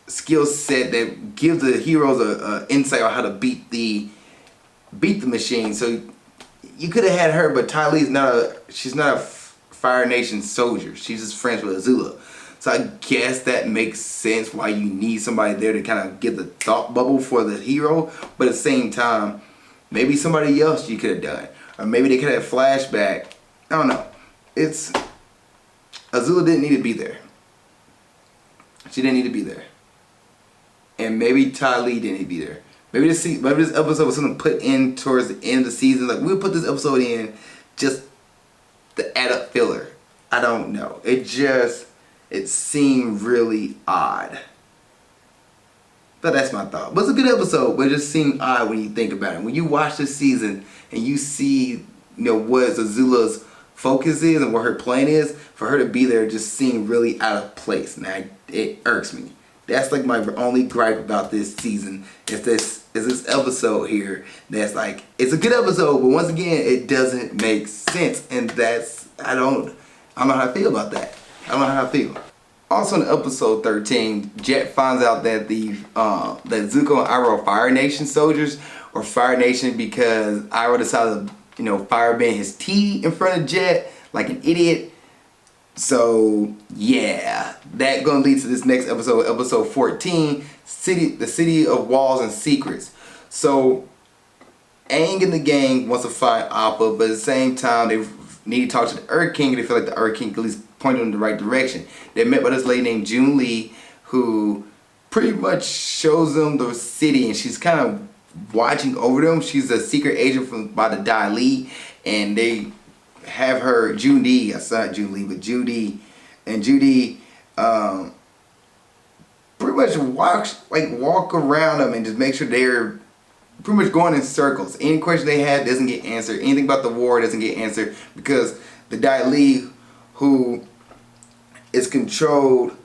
skill set that gives the heroes a insight on how to beat the machine. So you could have had her, but Ty Lee's she's not a Fire Nation soldier. She's just friends with Azula. So I guess that makes sense why you need somebody there to kind of get the thought bubble for the hero. But at the same time, maybe somebody else you could have done. Or maybe they could have flashback. I don't know. Azula didn't need to be there. She didn't need to be there. And maybe Ty Lee didn't need to be there. Maybe this episode was something put in towards the end of the season. Like, we'll put this episode in just to add up filler. I don't know. It seemed really odd. But that's my thought. But it's a good episode, but it just seemed odd when you think about it. When you watch this season and you see, what Azula's focus is and what her plan is, for her to be there just seemed really out of place. Now, it irks me. That's like my only gripe about this season. Is this episode here that's like, it's a good episode, but once again, it doesn't make sense. And I don't know how I feel about that. I don't know how I feel. Also in episode 13, Jet finds out that that Zuko and Iroh are Fire Nation soldiers, or Fire Nation because Iroh decided to, firebend his tea in front of Jet like an idiot. So yeah, that gonna lead to this next episode, episode 14, the City of Walls and Secrets. So Aang and the gang wants to find Appa, but at the same time they need to talk to the Earth King. They feel like the Earth King at least point them in the right direction. They met by this lady named June Lee, who pretty much shows them the city, and she's kind of watching over them. She's a secret agent by the Dai Li, and they have her, Judy, not June Lee, but Judy, and Judy pretty much walk around them and just make sure they're pretty much going in circles. Any question they have doesn't get answered. Anything about the war doesn't get answered because the Dai Li, who is controlled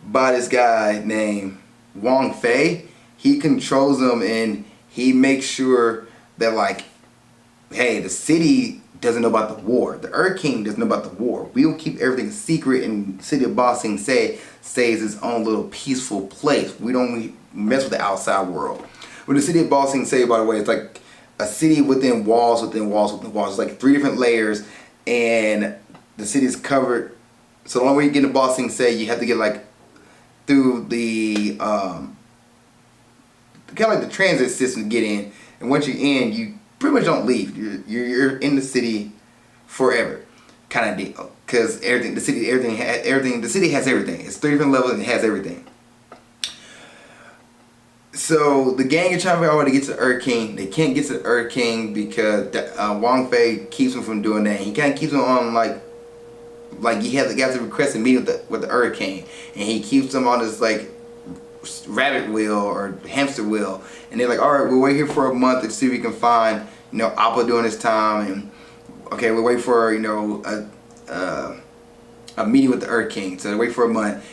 by this guy named Wong Fei, he controls them and he makes sure that, like, hey, the city doesn't know about the war. The Earth King doesn't know about the war. We will keep everything secret, and the city of Ba Sing Se stays its own little peaceful place. We don't mess with the outside world. With the city of Ba Sing Se, by the way, it's like a city within walls, within walls, within walls. It's like 3 different layers, and the city is covered. So the only way you get into Ba Sing Se, you have to get like through the kind of like the transit system to get in. And once you're in, you pretty much don't leave. You're in the city forever, kind of deal. Because the city has everything. It's 3 different levels and it has everything. So the gang is trying to figure out how to get to the Earth King. They can't get to the Earth King because Wong Fei keeps them from doing that. He kind of keeps them on like he has to request a meeting with the Earth King, and he keeps them on this like rabbit wheel or hamster wheel, and they're like, all right, we'll wait here for a month to see if we can find, you know, Appa during this time, and okay, we'll wait for, you know, a meeting with the Earth King. So they wait for a month.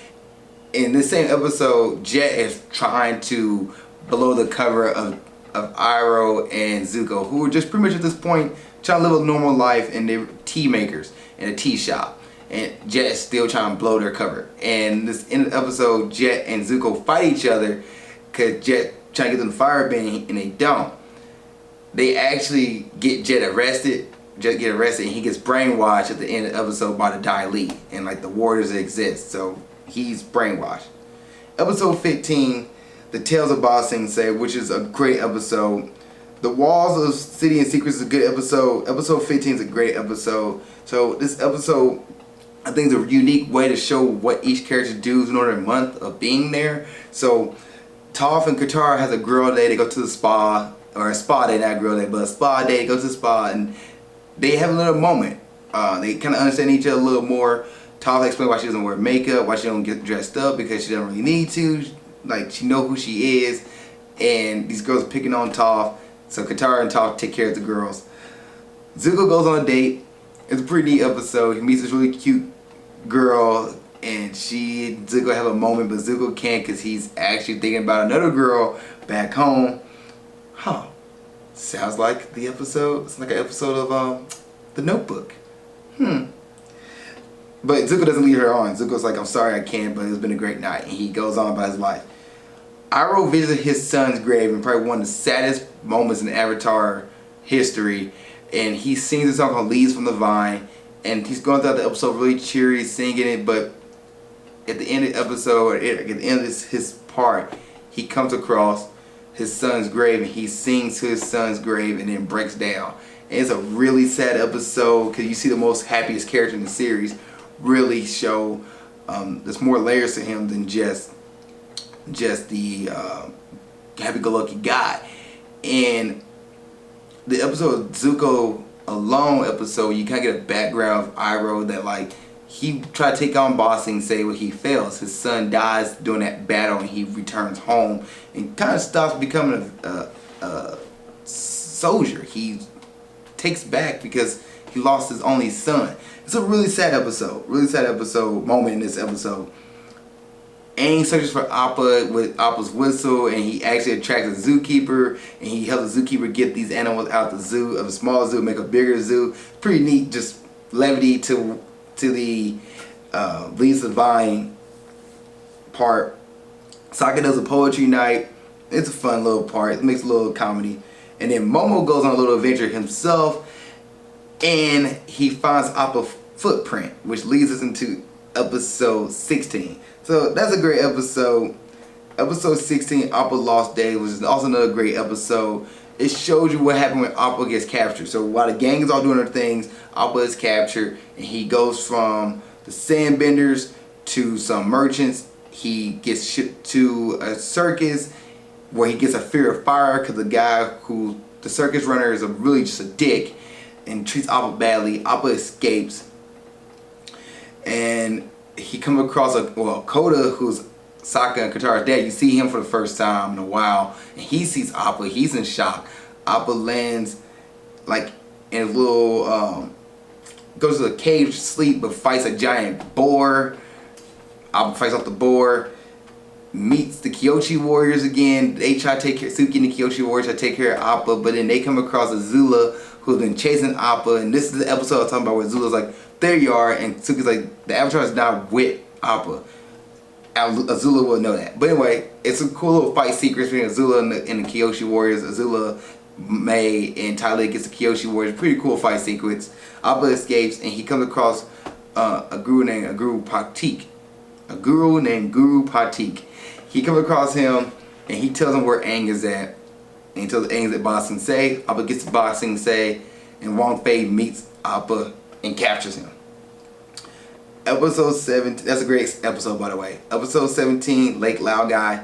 In this same episode, Jet is trying to blow the cover of Iroh and Zuko, who are just pretty much at this point trying to live a normal life, and they're tea makers in a tea shop. And Jet is still trying to blow their cover. And this in the episode, Jet and Zuko fight each other because Jet trying to get them to fire bend, and they don't. They actually get Jet arrested. Jet get arrested, and he gets brainwashed at the end of the episode by the Dai Li and like the warders that exist. So he's brainwashed. Episode 15, The Tales of Ba Sing Se, which is a great episode. The Walls of City and Secrets is a good episode. Episode 15 is a great episode. So this episode, I think, is a unique way to show what each character does in order a month of being there. So Toph and Katara has a girl day. They go to the spa, or a spa day, not a girl day, but a spa day. They go to the spa and they have a little moment. They kind of understand each other a little more. Toph explains why she doesn't wear makeup, why she don't get dressed up, because she doesn't really need to. Like, she knows who she is, and these girls are picking on Toph. So Katara and Toph take care of the girls. Zuko goes on a date. It's a pretty neat episode. He meets this really cute girl, and she and Zuko have a moment, but Zuko can't because he's actually thinking about another girl back home. Huh. Sounds like the episode. It's like an episode of The Notebook. But Zuko doesn't leave her on. Zuko's like, I'm sorry I can't, but it's been a great night. And he goes on about his life. Iroh visits his son's grave in probably one of the saddest moments in Avatar history. And he sings a song called Leaves from the Vine. And he's going throughout the episode really cheery, singing it. But at the end of the episode, at the end of his part, he comes across his son's grave. And he sings to his son's grave and then breaks down. And it's a really sad episode because you see the most happiest character in the series really show there's more layers to him than just the happy-go-lucky guy. And the episode Zuko alone episode, you kind of get a background of Iroh that, like, he tried to take on Ba Sing Se, but he fails. His son dies during that battle, and he returns home and kind of stops becoming a soldier. He takes back because he lost his only son. It's a really sad episode moment in this episode. Aang searches for Appa with Appa's whistle, and he actually attracts a zookeeper, and he helps the zookeeper get these animals out the zoo, of a small zoo, make a bigger zoo. Pretty neat, just levity to the Leaves of the Vine part. Zakka does a poetry night. It's a fun little part. It makes a little comedy. And then Momo goes on a little adventure himself, and he finds Appa's footprint, which leads us into episode 16. So that's a great episode. Episode 16, Appa Lost Day, which is also another great episode. It shows you what happened when Appa gets captured. So while the gang is all doing their things, Appa is captured, and he goes from the Sandbenders to some merchants. He gets shipped to a circus where he gets a fear of fire because the guy who, the circus runner, is really just a dick and treats Appa badly. Appa escapes, and he comes across Koda, who's Sokka and Katara's dad. You see him for the first time in a while, and he sees Appa. He's in shock. Appa lands like in a little, goes to a cave to sleep, but fights a giant boar. Appa fights off the boar, meets the Kyoshi warriors again. They try to take care, Suki and the Kyoshi warriors try to take care of Appa, but then they come across Azula, who's been chasing Appa, and this is the episode I'm talking about where Azula's like, there you are, and Suki's like, the Avatar is not with Appa. Azula will know that. But anyway, it's a cool little fight sequence between Azula and the Kyoshi warriors. Azula, May, and Tyler gets the Kyoshi warriors. Pretty cool fight sequence. Appa escapes, and he comes across a guru named Guru Patik. He comes across him, and he tells him where Aang is at. And he tells Aang is at Ba Sing Se. Appa gets to Ba Sing Se, and Wong Fei meets Appa and captures him. Episode 17, that's a great episode, by the way. Episode 17, Lake Lao Guy.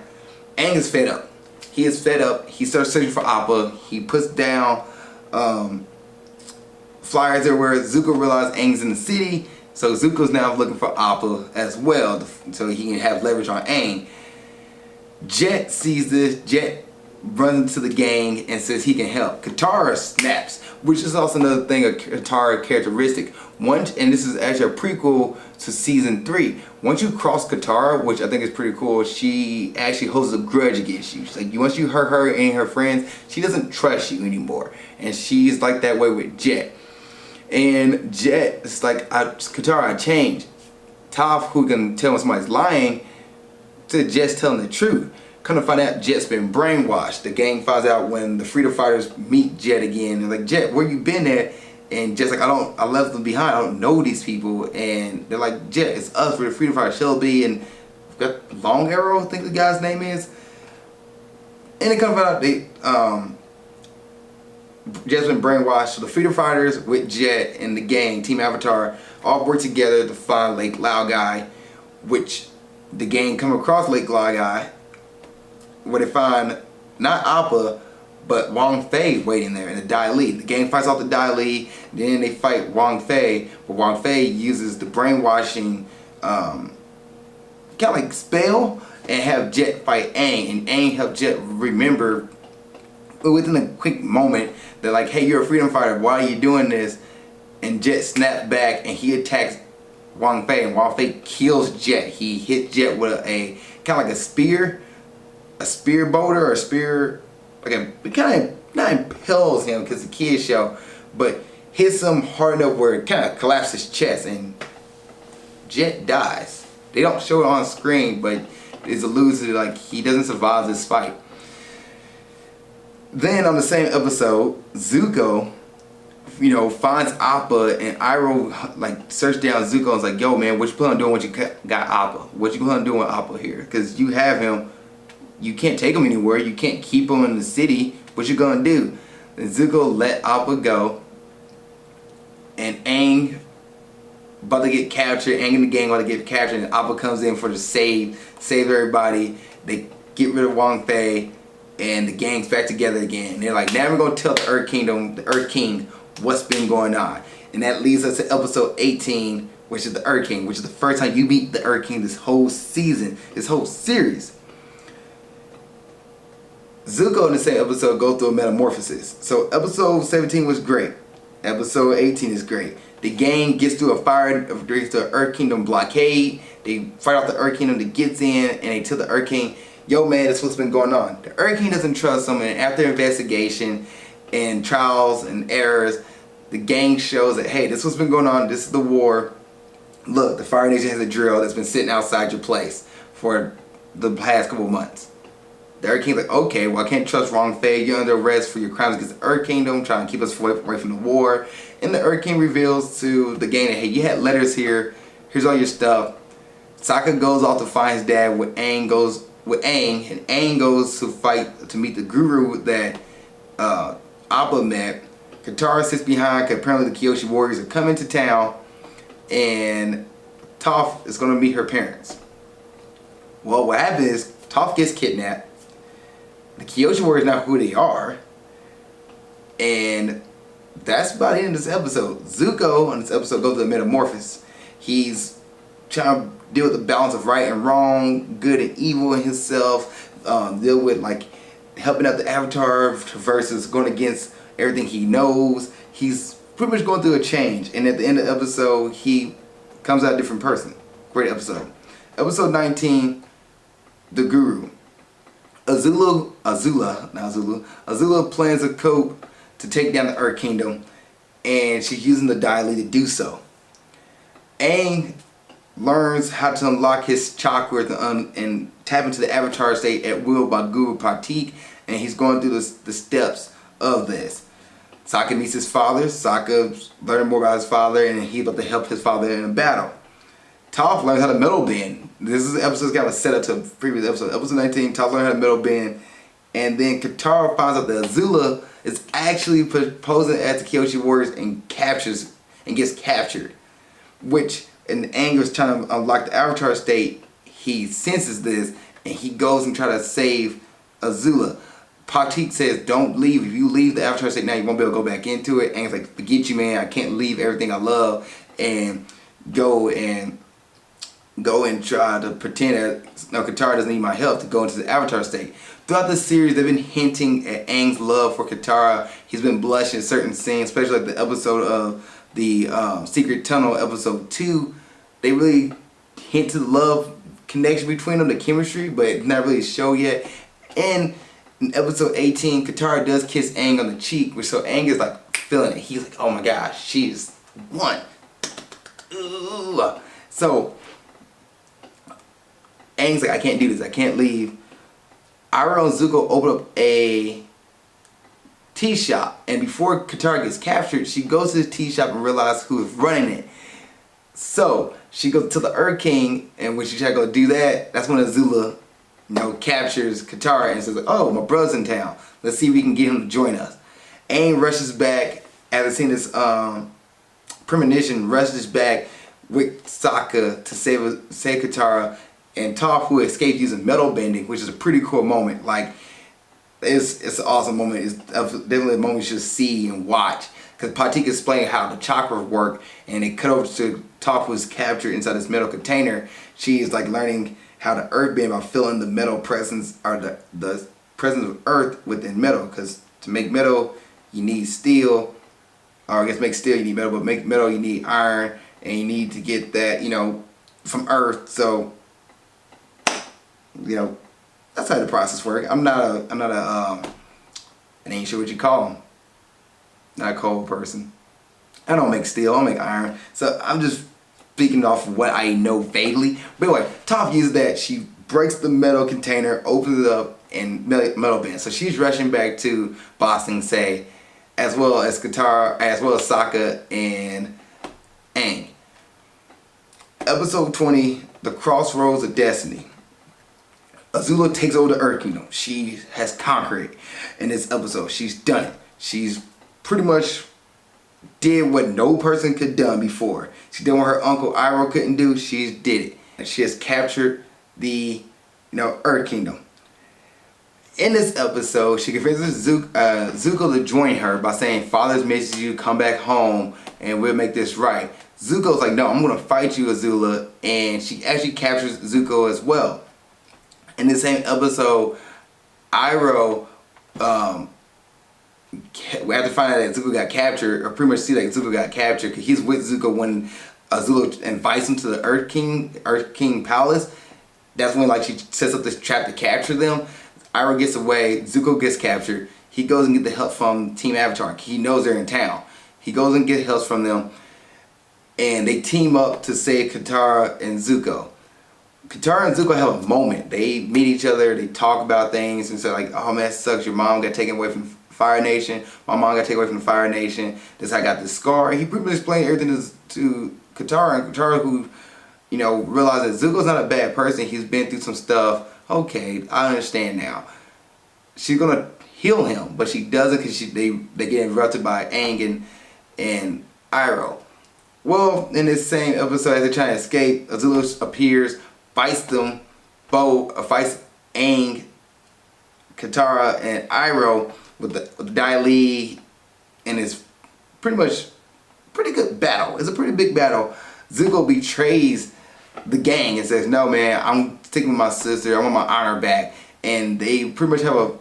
Aang is fed up. He is fed up. He starts searching for Appa. He puts down flyers everywhere. Zuko realizes Aang's in the city, so Zuko's now looking for Appa as well, so he can have leverage on Aang. Jet sees this. Jet runs into the gang and says he can help. Katara snaps, which is also another thing, a Katara characteristic. Once, and this is actually a prequel to season 3. Once you cross Katara, which I think is pretty cool, she actually holds a grudge against you. She's like, once you hurt her and her friends, she doesn't trust you anymore. And she's like that way with Jet. And Jet is like, Katara, I changed. Toph, who can tell when somebody's lying, said Jet's telling the truth. Come to find out, Jet's been brainwashed. The gang finds out when the freedom fighters meet Jet again. They're like, Jet, where you been at? And Jet's like, I left them behind. I don't know these people. And they're like, Jet, it's us. We're the freedom fighters, Shelby, and we've got Long Arrow, I think the guy's name is. And they come to find out Jet's been brainwashed. So the freedom fighters with Jet and the gang, Team Avatar, all work together to find Lake Laogai, which the gang come across Lake Laogai, where they find not Appa, but Wong Fei waiting there in the Dai Li. The gang fights off the Dai Li, then they fight Wong Fei, but Wong Fei uses the brainwashing kind of like spell and have Jet fight Aang, and Aang help Jet remember within a quick moment that like, hey, you're a freedom fighter, why are you doing this? And Jet snaps back and he attacks Wong Fei, and Wong Fei kills Jet. He hit Jet with a kind of like a spear boulder or a spear, like it kind of not impels him because the kids show, but hits him hard enough where it kind of collapses his chest and Jet dies. They don't show it on screen, but it's alludes to like he doesn't survive this fight. Then on the same episode, Zuko, finds Appa, and Iroh like search down Zuko and is like, yo man, what you plan on doing when you got Appa? What you plan on doing with Appa here? Because you have him. You can't take him anywhere. You can't keep him in the city. What you gonna do? And Zuko let Appa go. And Aang about to get captured. Aang and the gang about to get captured. And Appa comes in for the save everybody. They get rid of Wong Fei. And the gang's back together again. And they're like, now we're gonna tell the Earth King, what's been going on. And that leads us to episode 18, which is the Earth King, which is the first time you meet the Earth King this whole season, this whole series. Zuko in the same episode goes through a metamorphosis. So episode 17 was great. Episode 18 is great. The gang gets through a fire, gets to an Earth Kingdom blockade. They fight off the Earth Kingdom that gets in, and they tell the Earth King, yo man, that's what's been going on. The Earth King doesn't trust them, and after investigation and trials and errors, the gang shows that, hey, this is what's been going on. This is the war. Look, the Fire Nation has a drill that's been sitting outside your place for the past couple months. The Earth King's like, okay, well, I can't trust Wong Fei. You're under arrest for your crimes against the Earth Kingdom, trying to keep us away from the war. And the Earth King reveals to the gang that, hey, you had letters here. Here's all your stuff. Zakka goes off to find his dad with Aang, and Aang goes to fight to meet the guru that Appa met. Katara sits behind because apparently the Kyoshi warriors are coming to town, and Toph is going to meet her parents. Well, what happens is Toph gets kidnapped. The Kyoshi warriors know who they are, and that's about the end of this episode. Zuko on this episode goes to the metamorphosis. He's trying to deal with the balance of right and wrong, good and evil in himself, deal with like helping out the Avatar versus going against everything he knows. He's pretty much going through a change, and at the end of the episode he comes out a different person. Great episode. Episode 19, the Guru. Azula plans a coup to take down the Earth Kingdom, and she's using the Dai Li to do so. Aang learns how to unlock his chakra and tap into the Avatar state at will by Guru Pratik, and he's going through the steps of this. Zakka meets his father. Zakka learning more about his father, and he's about to help his father in a battle. Toph learns how to metal bend. This is episode's kind of set up to a previous episode. Episode 19, Toph learns how to metal bend, and then Katara finds out that Azula is actually posing as the Kyoshi warriors and gets captured. Which, in anger, is trying to unlock the Avatar state. He senses this, and he goes and tries to save Azula. Pratik says, don't leave. If you leave the Avatar state now, you won't be able to go back into it. And he's like, forget you, man. I can't leave everything I love and go and, go and try to pretend that Katara doesn't need my help to go into the Avatar state. Throughout the series, they've been hinting at Aang's love for Katara. He's been blushing in certain scenes, especially like the episode of the Secret Tunnel, episode 2. They really hint to the love connection between them, the chemistry, but it's not really a show yet. And in episode 18, Katara does kiss Aang on the cheek, which so Aang is like feeling it. He's like, oh my gosh, she's one. Ooh. So Aang's like, I can't do this, I can't leave. Iroh and Zuko open up a tea shop, and before Katara gets captured, she goes to the tea shop and realizes who is running it. So she goes to the Earth King, and when she tries to go do that, that's when Azula, captures Katara and says, oh, my brother's in town. Let's see if we can get him to join us. Aang rushes back, after seeing this premonition, rushes back with Zakka to save Katara, and Toph, who escaped using metal bending, which is a pretty cool moment. Like, it's an awesome moment. It's definitely a moment you should see and watch. Because Patik explained how the chakras work, and it cut over to Toph, who was captured inside this metal container. She is like learning how to earth bend by feeling the metal presence, or the presence of earth within metal. Because to make metal, you need steel, or I guess make steel you need metal, but make metal you need iron, and you need to get that, from earth. So, that's how the process works. I'm not I ain't sure what you call them. Not a cold person. I don't make steel, I don't make iron. So I'm just speaking off of what I know vaguely. But anyway, Toph uses that. She breaks the metal container, opens it up, and metal bends. So she's rushing back to Ba Sing Se, as well as Katara, as well as Sokka and Aang. Episode 20, The Crossroads of Destiny. Azula takes over the Earth Kingdom. She has conquered it in this episode. She's done it. She's pretty much did what no person could done before. She did what her uncle Iroh couldn't do. She did it. And she has captured the Earth Kingdom. In this episode, she convinces Zuko to join her by saying, Father's messaged you, come back home and we'll make this right. Zuko's like, no, I'm going to fight you, Azula. And she actually captures Zuko as well. In the same episode, Iroh, after finding out that Zuko got captured, or pretty much see that Zuko got captured, because he's with Zuko when Azula invites him to the Earth King Palace. That's when she sets up this trap to capture them. Iroh gets away, Zuko gets captured. He goes and gets the help from Team Avatar. He knows they're in town. He goes and gets help from them, and they team up to save Katara and Zuko. Katara and Zuko have a moment. They meet each other, they talk about things, and say like, oh man, that sucks, your mom got taken away from Fire Nation, my mom got taken away from the Fire Nation, this I got this scar. He pretty much explained everything to Katara, and Katara, who, realized that Zuko's not a bad person, he's been through some stuff. Okay, I understand now. She's gonna heal him, but she doesn't because they get interrupted by Aang and Iroh. Well, in this same episode, as they're trying to escape, Azula appears, fights them both, fights Aang, Katara, and Iroh with the Dai Li, and it's pretty good battle. It's a pretty big battle. Zuko betrays the gang and says, no man, I'm sticking with my sister, I want my honor back. And they pretty much have a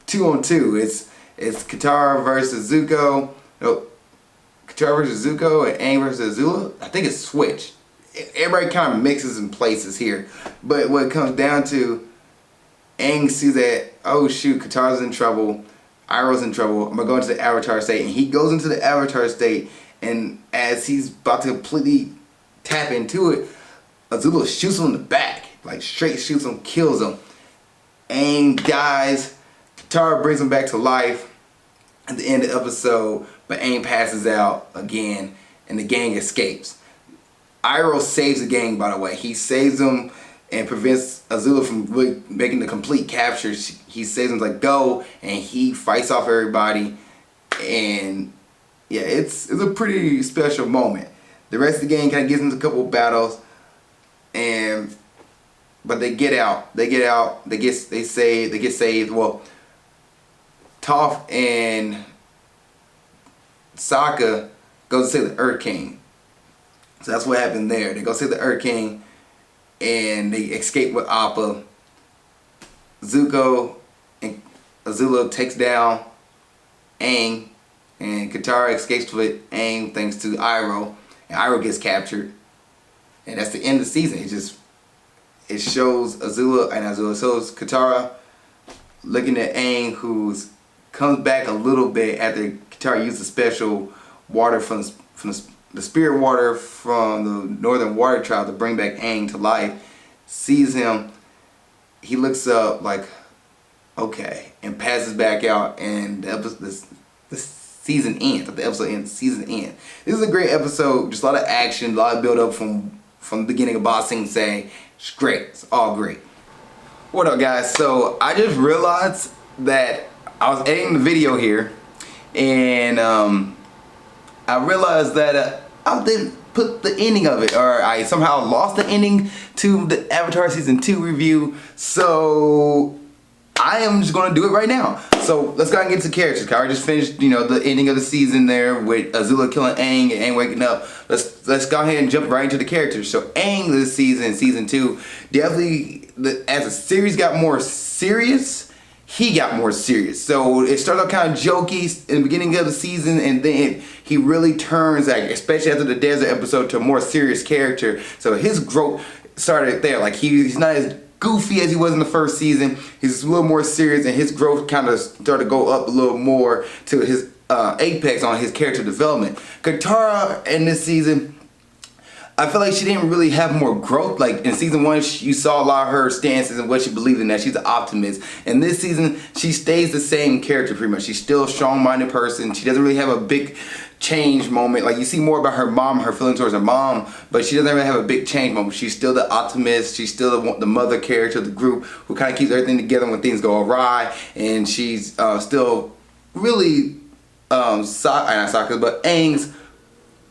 2-on-2. It's Katara versus Zuko. No, Katara versus Zuko and Aang versus Azula. I think it's switched. Everybody kind of mixes in places here. But what it comes down to, Aang sees that, oh shoot, Katara's in trouble, Iroh's in trouble, I'm going to go into the Avatar state. And he goes into the Avatar state, and as he's about to completely tap into it, Azula shoots him in the back. Like straight shoots him, kills him. Aang dies. Katara brings him back to life at the end of the episode, but Aang passes out again, and the gang escapes. Iroh saves the gang, by the way. He saves them and prevents Azula from really making the complete capture. He saves them, like, go, and he fights off everybody. And yeah, it's a pretty special moment. The rest of the gang kind of gets into a couple of battles, but they get out. They get saved. Well, Toph and Sokka go to save the Earth King. So that's what happened there. They go save the Earth King, and they escape with Appa. Zuko and Azula takes down Aang, and Katara escapes with Aang thanks to Iroh, and Iroh gets captured, and that's the end of the season. It shows Azula shows Katara looking at Aang, who's comes back a little bit after Katara used the special water from the spirit water from the Northern Water Tribe to bring back Aang to life. Sees him, he looks up like, okay, and passes back out, and the season ends. The episode ends, season ends. This is a great episode, just a lot of action, a lot of build up from the beginning of Ba Sing Se. It's great, it's all great. What up, guys? So I just realized that I was editing the video here, and I realized that I didn't put the ending of it, or I somehow lost the ending to the Avatar Season 2 review, so I am just going to do it right now. So let's go ahead and get to the characters. I just finished, the ending of the season there with Azula killing Aang and Aang waking up. Let's go ahead and jump right into the characters. So Aang this season, Season 2, definitely, as the series got more serious, he got more serious. So it started out kind of jokey in the beginning of the season, and then he really turns, like, especially after the desert episode, to a more serious character. So his growth started there. Like, he's not as goofy as he was in the first season. He's a little more serious, and his growth kind of started to go up a little more to his apex on his character development. Katara in this season, I feel like she didn't really have more growth. Like in season 1, you saw a lot of her stances and what she believed in, that she's an optimist. And this season, she stays the same character pretty much. She's still a strong-minded person. She doesn't really have a big change moment. Like, you see more about her mom, her feelings towards her mom, but she doesn't really have a big change moment. She's still the optimist. She's still the mother character of the group who kind of keeps everything together when things go awry. And she's still really not Sokka's, but Aang's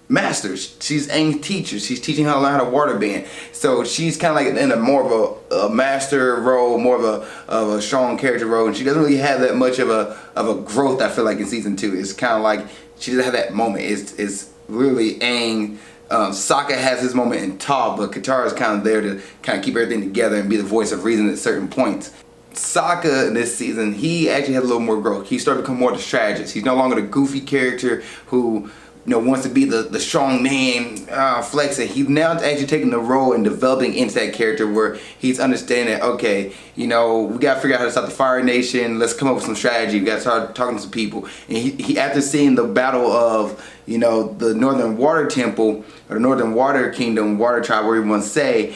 master. She's Aang's teacher. She's teaching her how to learn how to water bend. So she's kind of like in a more of a master role, more of a strong character role, and she doesn't really have that much of a growth. I feel like in season 2, it's kind of like she doesn't have that moment. It's really Aang. Sokka has his moment in Toph, but Katara is kind of there to kind of keep everything together and be the voice of reason at certain points. Sokka in this season, he actually had a little more growth. He started to become more the strategist. He's no longer the goofy character who wants to be the strong man, flexing. He's now actually taking the role and developing into that character where he's understanding that, okay, we got to figure out how to stop the Fire Nation. Let's come up with some strategy. We got to start talking to some people. And he after seeing the battle of, the Northern Water Temple, or the Northern Water Kingdom, Water Tribe, whatever you want to say,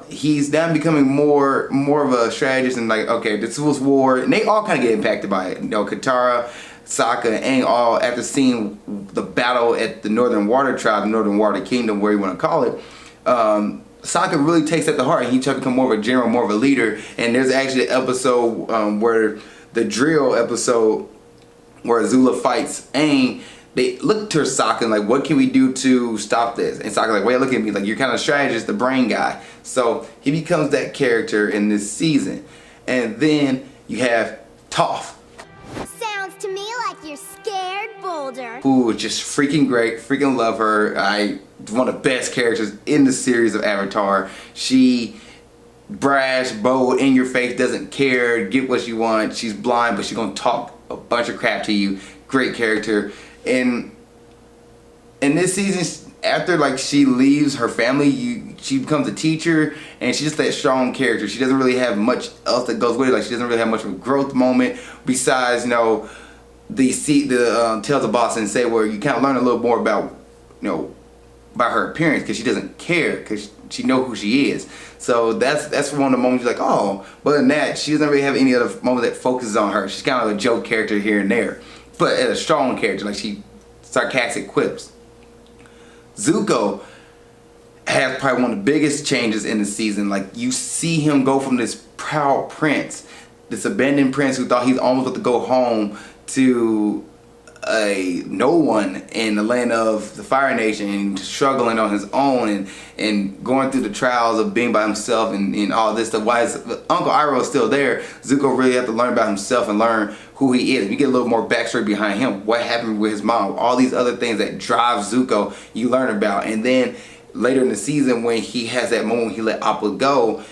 he's now becoming more of a strategist, and like, okay, this was war, and they all kind of get impacted by it. Katara, Zakka, and Aang, all after seeing the battle at the Northern Water Tribe, the Northern Water Kingdom, where you want to call it, Zakka really takes that to heart, and he tries to become more of a general, more of a leader. And there's actually an episode where the drill episode where Azula fights Aang. They look to Zakka and like, what can we do to stop this? And Zakka like, wait, look at me, like, you're kind of strategist, the brain guy. So he becomes that character in this season. And then you have Toph, Sounds to me like you're scared, Boulder. who is just freaking great, freaking love her. One of the best characters in the series of Avatar. She brash, bold, in your face, doesn't care, get what you want. She's blind, but she's gonna talk a bunch of crap to you. Great character. And in this season, after like she leaves her family, she becomes a teacher, and she's just that strong character. She doesn't really have much else that goes with it. Like, she doesn't really have much of a growth moment besides the Tales of Ba Sing Se, where you kind of learn a little more about about her appearance, because she doesn't care, because she knows who she is. So that's one of the moments you're like, oh. But other than that, she doesn't really have any other moment that focuses on her. She's kind of a joke character here and there, but as a strong character, like, she sarcastic quips. Zuko has probably one of the biggest changes in the season. Like, you see him go from this proud prince, this abandoned prince who thought he's almost about to go home, to a no one in the land of the Fire Nation, and struggling on his own, and going through the trials of being by himself, and all this stuff. Why his Uncle Iroh is still there, Zuko really have to learn about himself and learn who he is. You get a little more backstory behind him, what happened with his mom, all these other things that drive Zuko, you learn about. And then later in the season when he has that moment when he let Appa go,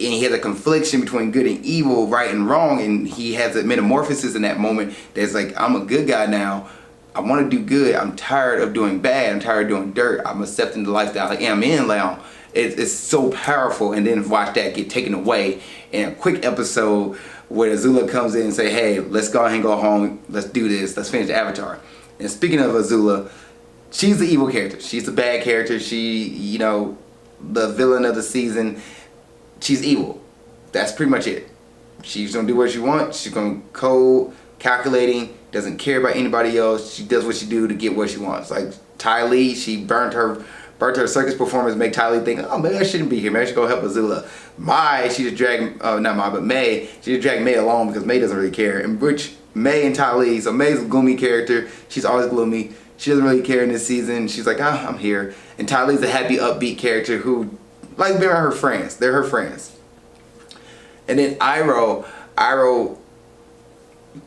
and he has a confliction between good and evil, right and wrong, and he has a metamorphosis in that moment that's like, I'm a good guy now. I want to do good. I'm tired of doing bad. I'm tired of doing dirt. I'm accepting the lifestyle I am in now. It's so powerful. And then watch that get taken away in a quick episode where Azula comes in and say, hey, let's go ahead and go home. Let's do this. Let's finish Avatar. And speaking of Azula, she's the evil character. She's the bad character. She, you know, the villain of the season. She's evil. That's pretty much it. She's going to do what she wants. She's going to code, calculating, doesn't care about anybody else. She does what she do to get what she wants. Like Ty Lee, she burnt her circus performance, make Ty Lee think, oh, maybe I shouldn't be here. Maybe I should go help Azula. She just dragged, May, she just dragged May along because May doesn't really care. And which May and Ty Lee, so May's a gloomy character. She's always gloomy. She doesn't really care in this season. She's like, I'm here. And Ty Lee's a happy, upbeat character who, like, they're her friends. They're her friends. And then Iroh,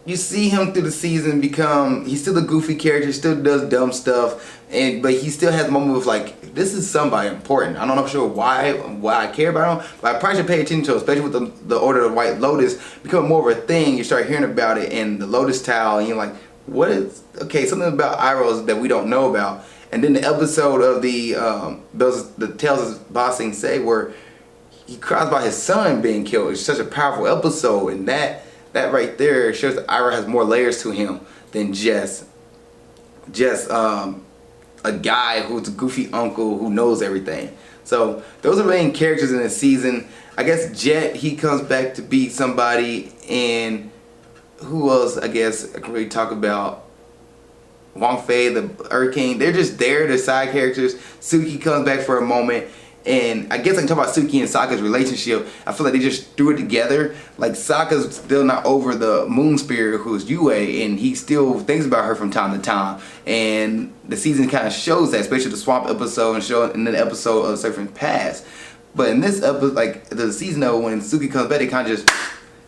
you see him through the season become, he's still a goofy character, still does dumb stuff, but he still has moments of like, this is somebody important. I'm not sure why I care about him, but I probably should pay attention to him, especially with the Order of the White Lotus become more of a thing. You start hearing about it in the Lotus Towel, and you're like, what is, okay, something about Iroh that we don't know about. And then the episode of the Tales of Bossing Say where he cries about his son being killed. It's such a powerful episode, and that right there shows that Iroh has more layers to him than just a guy who's a goofy uncle who knows everything. So those are the main characters in the season. I guess Jet, he comes back to be somebody, and who else I guess I can really talk about? Wong Fei, the Earth King, they're just there, they're side characters. Suki comes back for a moment. And I guess I can talk about Suki and Sokka's relationship. I feel like they just threw it together. Like Sokka's still not over the moon spirit who's Yue, and he still thinks about her from time to time. And the season kind of shows that, especially the swamp episode and the episode of Surfing Past. But in this episode, like the season though, when Suki comes back, they kind of just,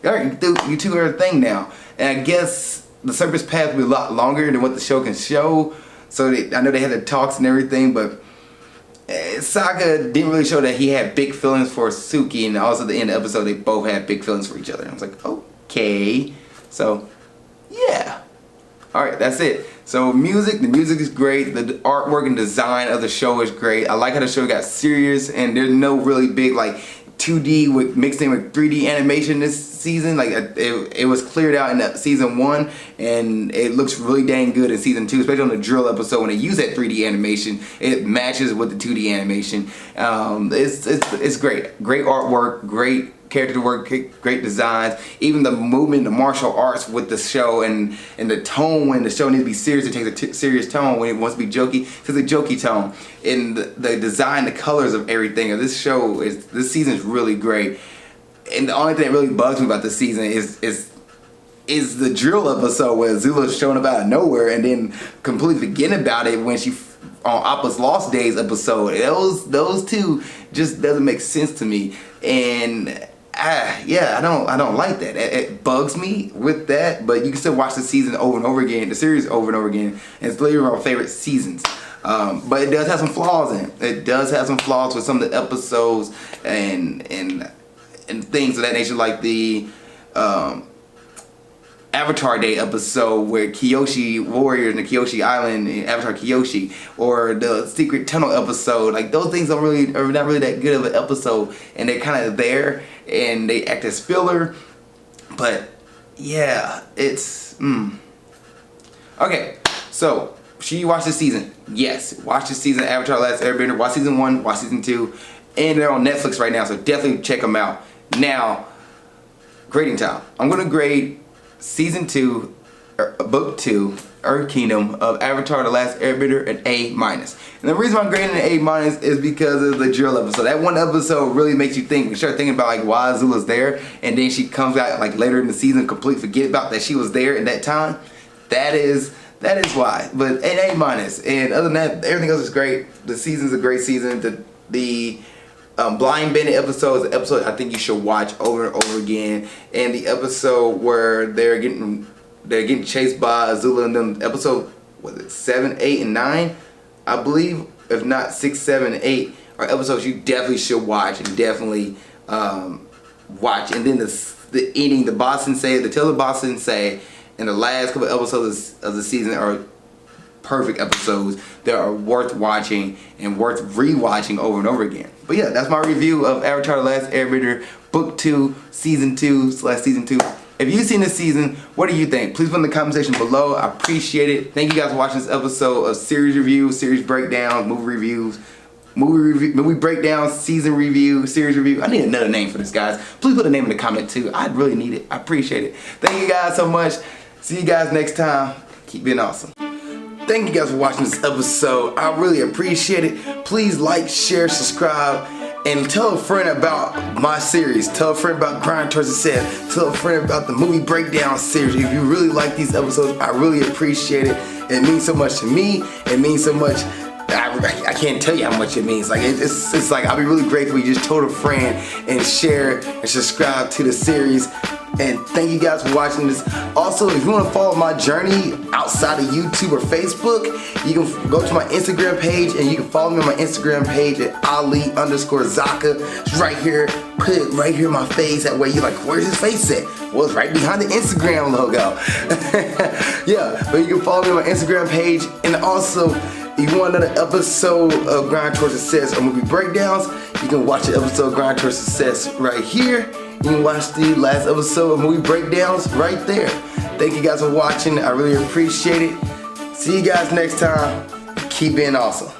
all right, you two are a thing now. And I guess the Surface Path will be a lot longer than what the show can show. So I know they had the talks and everything, but Sokka didn't really show that he had big feelings for Suki, and also at the end of the episode they both had big feelings for each other. I was like, okay. So, yeah. Alright, that's it. So the music is great. The artwork and design of the show is great. I like how the show got serious, and there's no really big like 2D with mixed in with 3D animation this season. Like it was cleared out in season 1, and it looks really dang good in season 2, especially on the drill episode when they use that 3D animation. It matches with the 2D animation. It's great artwork, great character work, great designs. Even the movement, the martial arts with the show, and the tone when the show needs to be serious, it takes a serious tone. When it wants to be jokey, it's a jokey tone. And the design, the colors of everything of this show this season is really great. And the only thing that really bugs me about this season is the drill episode where Azula's showing up out of nowhere and then completely forgetting about it when she on Appa's Lost Days episode. Those two just doesn't make sense to me. And yeah, I don't like that. It bugs me with that, but you can still watch the season over and over again, the series over and over again, and it's literally one of my favorite seasons. But it does have some flaws in it. It does have some flaws with some of the episodes and things of that nature, like the Avatar Day episode where Kyoshi warriors in the Kyoshi Island in Avatar Kyoshi, or the Secret Tunnel episode. Like those things are not really that good of an episode, and they're kind of there and they act as filler. But yeah, it's okay. So should you watch this season? Yes, watch this season, Avatar the Last Airbender. Watch season 1, watch season 2, and they're on Netflix right now, so definitely check them out. Now, grading time. I'm gonna grade season 2, book 2, Earth Kingdom of Avatar the Last Airbender an A-. And the reason I'm grading an A- is because of the drill episode. That one episode really makes you think. You start thinking about like why Azula's there, and then she comes out like later in the season, completely forget about that she was there at that time. That is why. But an A-. And other than that, everything else is great. The season's a great season. The Blind Bandit episode is an episode I think you should watch over and over again. And the episode where they're getting chased by Azula and them, episode, was it 7, 8, and 9? I believe if not 6, 7, 8 are episodes you definitely should watch and definitely watch. And then the ending, the boss sensei, the Tale of Boss Sensei, and the last couple episodes of the season are perfect episodes that are worth watching and worth rewatching over and over again. But yeah, that's my review of Avatar the Last Airbender Book 2, Season 2/Season 2. If you've seen this season, what do you think? Please put in the comment section below. I appreciate it. Thank you guys for watching this episode of series reviews, series breakdowns, movie reviews, movie breakdowns, season review, series review. I need another name for this, guys. Please put a name in the comment too. I really need it. I appreciate it. Thank you guys so much. See you guys next time. Keep being awesome. Thank you guys for watching this episode. I really appreciate it. Please like, share, subscribe, and tell a friend about my series. Tell a friend about Grind Towards Success. Tell a friend about the movie breakdown series. If you really like these episodes, I really appreciate it. It means so much to me. It means so much. I can't tell you how much it means. Like it's like I'll be really grateful you just told a friend and share and subscribe to the series. And thank you guys for watching this. Also, if you want to follow my journey outside of YouTube or Facebook, you can go to my Instagram page and you can follow me on my Instagram page at Ali_Zakka. It's right here. Put it right here in my face. That way you're like, where's his face at? Well, it's right behind the Instagram logo. Yeah, but you can follow me on my Instagram page. And also, if you want another episode of Grind Towards Success or movie breakdowns, you can watch the episode of Grind Towards Success right here. You can watch the last episode of movie breakdowns right there. Thank you guys for watching. I really appreciate it. See you guys next time. Keep being awesome.